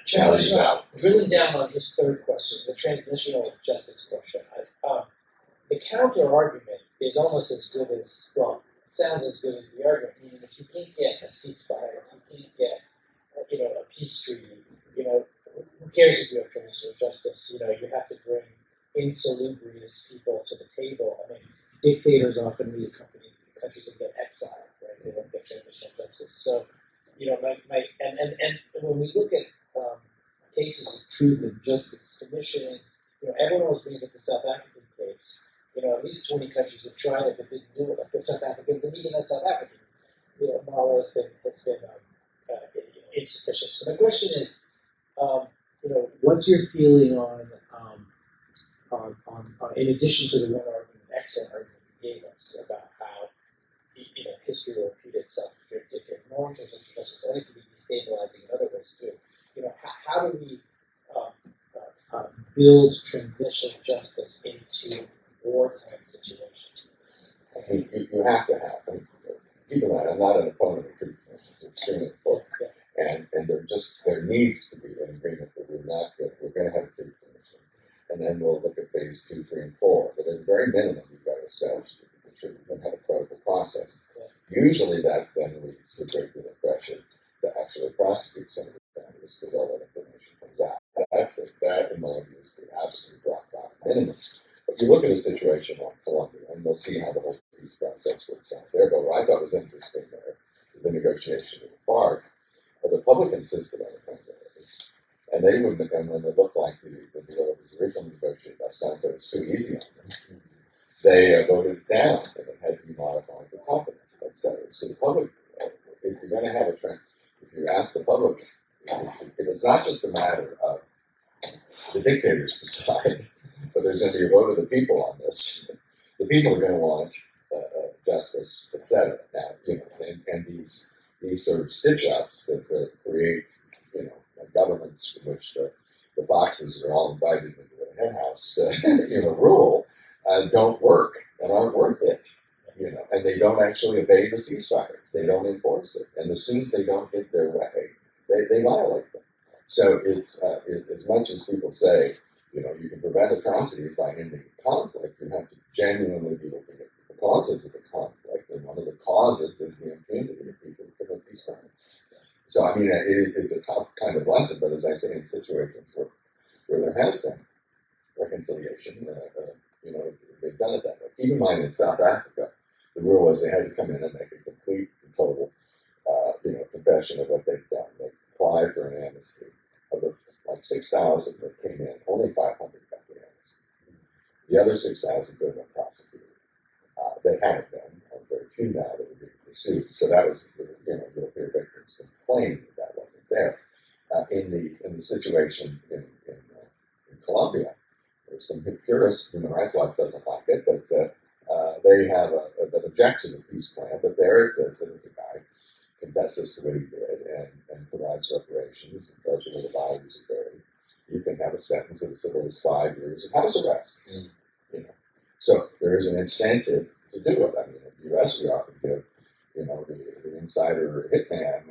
Challenges out. Drilling down on his third question, the transitional justice question. The counter argument is almost as good as, sounds as good as the argument. Meaning, if you can't get a ceasefire, if you can't get, a peace treaty, who cares if you have transitional justice? You have to bring insalubrious people to the table. I mean, dictators often leave countries and get exiled, right? They don't get transitional justice. So, and when we look at cases of truth and justice commissions, everyone always brings up the South African case. At least 20 countries have tried it, but didn't do it like the South Africans, and even the South African model has been insufficient. So the question is, what's your feeling on in addition to the one argument, excellent argument you gave us about how history will repeat itself if you're ignoring transitional justice, and it can be destabilizing in other ways too. How do we build transitional justice into wartime situations? You have to have. Keep in mind, I'm not an opponent of treaty commissions. It's extremely important. Yeah. And there needs to be an agreement that we're going to have a treaty commission. And then we'll look at phase 2, 3, and 4. But at the very minimum, you've got to establish the truth and have a credible process. Yeah. Usually that then leads to a great deal of pressure to actually prosecute some of the families because all that information comes out. That, in my view, is the absolute rock bottom minimum. But you look at a situation like Colombia, and we'll see how the whole peace process works out there. But what I thought was interesting there, the negotiation with the FARC, the public insisted on accountability. And they wouldn't have done when they looked like the deal that was originally negotiated by Santos was too easy on them. They voted it down, and it had to be modified to top it, etc. So the public, if you're going to have a trend, if you ask the public, if it's not just a matter of the dictators decide, but there's going to be a vote of the people on this. The people are going to want justice, etc. Now, and these sort of stitch-ups that create, governments in which the foxes are all invited into the henhouse, rule, don't work and aren't worth it. And they don't actually obey the ceasefires. They don't enforce it. And as soon as they don't get their way, they violate them. So it's as much as people say, you can prevent atrocities by ending conflict, you have to genuinely be looking at the causes of the conflict. And one of the causes is the impunity of people who commit these crimes. So, I mean, it's a tough kind of lesson, but as I say, in situations where there has been reconciliation, they've done it that way. Keep in mind, in South Africa, the rule was they had to come in and make a complete and total, confession of what they've done. They applied for an amnesty. Of the 6,000 that came in, only 500 got the amnesty. The other 6,000 could have been prosecuted. They haven't been. There are few now that are being pursued. So that was, you'll hear victims complaining that wasn't there. In the situation in Colombia, there's some purists, Human Rights Watch doesn't like it, but they have an objection to the peace plan. But there it says that if a guy confesses to what he did and provides reparations and tells you where the bodies are buried, you can have a sentence of as little as 5 years of house arrest. So there is an incentive to do it. I mean, in the U.S. we often give, the insider hitman,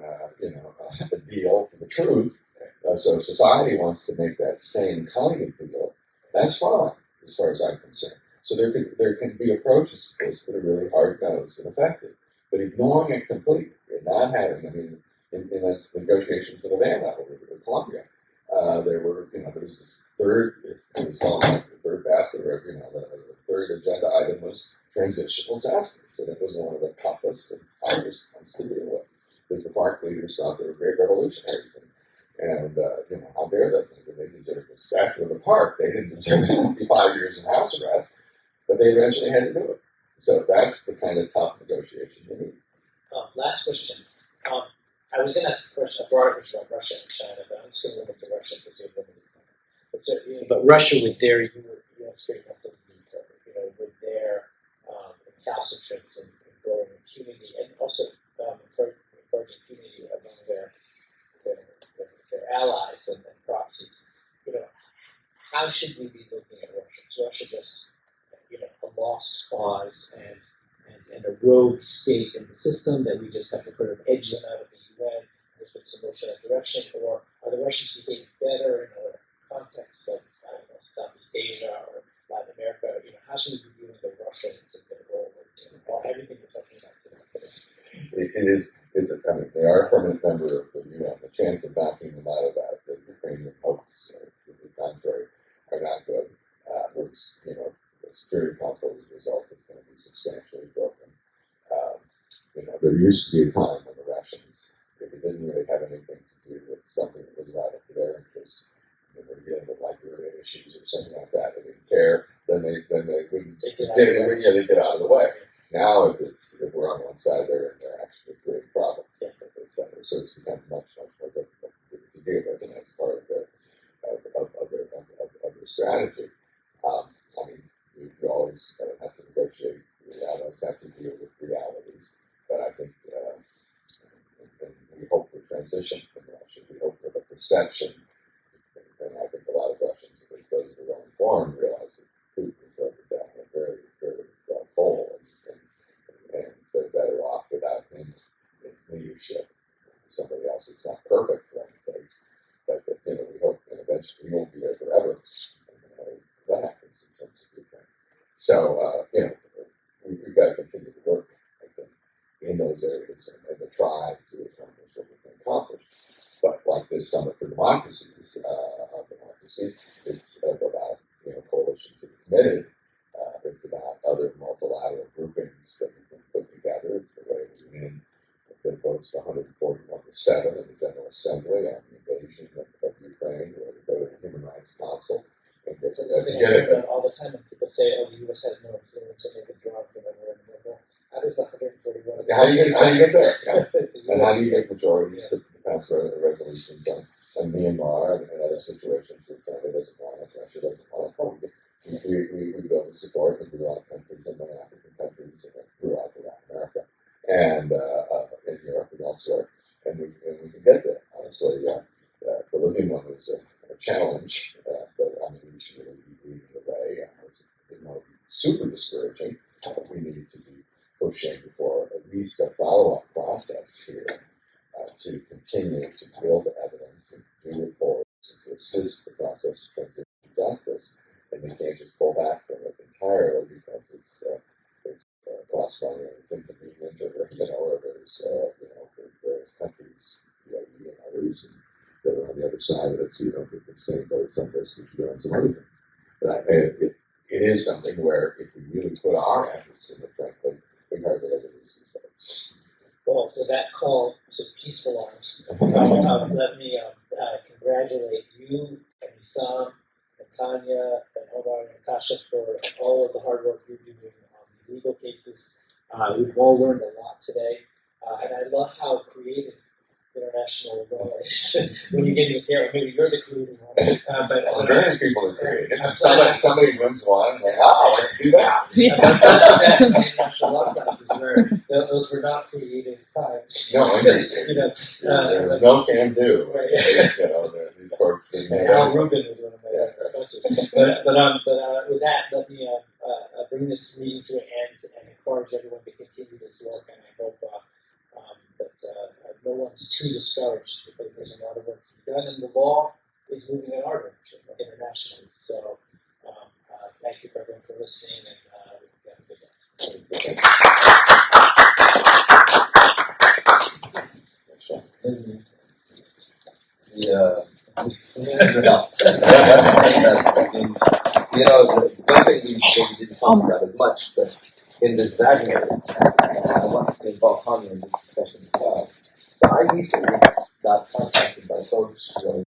a deal for the truth. So if society wants to make that same kind of deal, that's fine, as far as I'm concerned. So there can be approaches to this that are really hard-nosed and effective. But ignoring it completely and not having, I mean, in those negotiations in Havana with Colombia, there was this third, it was called like the third basket, or, the third agenda item was transitional justice, and it was one of the toughest and hardest ones to deal with, because the FARC leaders thought they were great revolutionaries, and how dare they deserved the statue of the park. They didn't deserve 5 years in house arrest, but they eventually had to do it. So that's the kind of tough negotiation you need. Last question. I was going to ask a broader question about Russia and China, but I'm just going to limit to Russia because you have limited time. But Russia, with their U.S. Great Muslim League, with their recalcitrance and growing impunity, and also encouraging impunity among their allies and proxies, how should we be looking at Russia? Is Russia just a lost cause and a rogue state in the system that we just have to put an edge them out of the UN, just put some motion in that direction, or are the Russians behaving better in other contexts like Southeast Asia or Latin America? How should we be viewing the Russians and their role in everything we're talking about today? It is. They are a permanent member of the UN. The chance of knocking them out of that, the Ukrainian hopes, to the contrary, are not good. The Security Council, as a result, is going to be substantially broken. There used to be a time when the Russians, if it didn't really have anything to do with something that was vital to their interests, they were dealing with Liberian issues or something like that, they didn't care. Then they wouldn't. They get out of the way. Now, if we're on one side, they're actually creating problems, etc. So it's become much more difficult to deal with, and that's part of their strategy. We always have to negotiate. We always have to deal with realities. But I think, and we hope for transition from Russia. We hope for the perception, and I think a lot of Russians, at least those who are well informed, realize that Putin has led them down a very, very dark hole, and they're better off without him in leadership. Somebody else that's not perfect, for heaven's sakes, but that, we hope, and eventually he won't be there forever. And that happens in terms of Ukraine. So, we've got to continue to work, I think, in those areas and to try to accomplish what we can accomplish. But like this Summit for Democracies, it's about coalitions that are committed. It's about other multilateral groupings that we can put together. It's the way we win the votes 141 to 7 in the General Assembly on the invasion of Ukraine, where we go to the Human Rights Council. And it's something I hear about all the time when people say, "Oh, the U.S. has no influence, and they can draw from everywhere in the world." How does 141? How do you get there? Yeah. And how do you get majorities to pass resolutions on Myanmar and other situations that China doesn't want, Russia doesn't want? We build the support in a lot of countries, in many African countries, and throughout Latin America, and in Europe and elsewhere, and we can get there. Honestly, the Libyan one was a challenge, but we should really be leading the way. It didn't want to be super discouraging. We need to be pushing for at least a follow-up process here to continue to build evidence and do reports and to assist the process of transition to justice. And they can't just pull back from it entirely because it's cost money and it's inconvenient, or there's various countries, UAE and others, and that are on the other side of it, so you don't get the same votes on this as you do on some other things. But it is something where if we really put our efforts in it, frankly, we hardly ever lose these votes. Well, with that call to peaceful arms, let me congratulate you and Sam and Tanya and Omar and Natasha for all of the hard work you're doing on these legal cases. We've all learned a lot today, and I love how creative international law is. When you get into this area, maybe you're the creative one. But various people are creative. Somebody wins one, and let's do that. The international law classes where those were not creative times. No, there was no can do. These courts didn't have. Al Rubin was one of my professors. But with that, let me bring this meeting to an end and encourage everyone to continue this work. And I hope that no one's too discouraged because there's a lot of work to be done, and the law is moving in our direction internationally. So thank you for everyone for listening. And You know, one thing we didn't talk about as much, but in this bag area, I want to involve Tanya in this discussion as well. So I recently got contacted by folks who are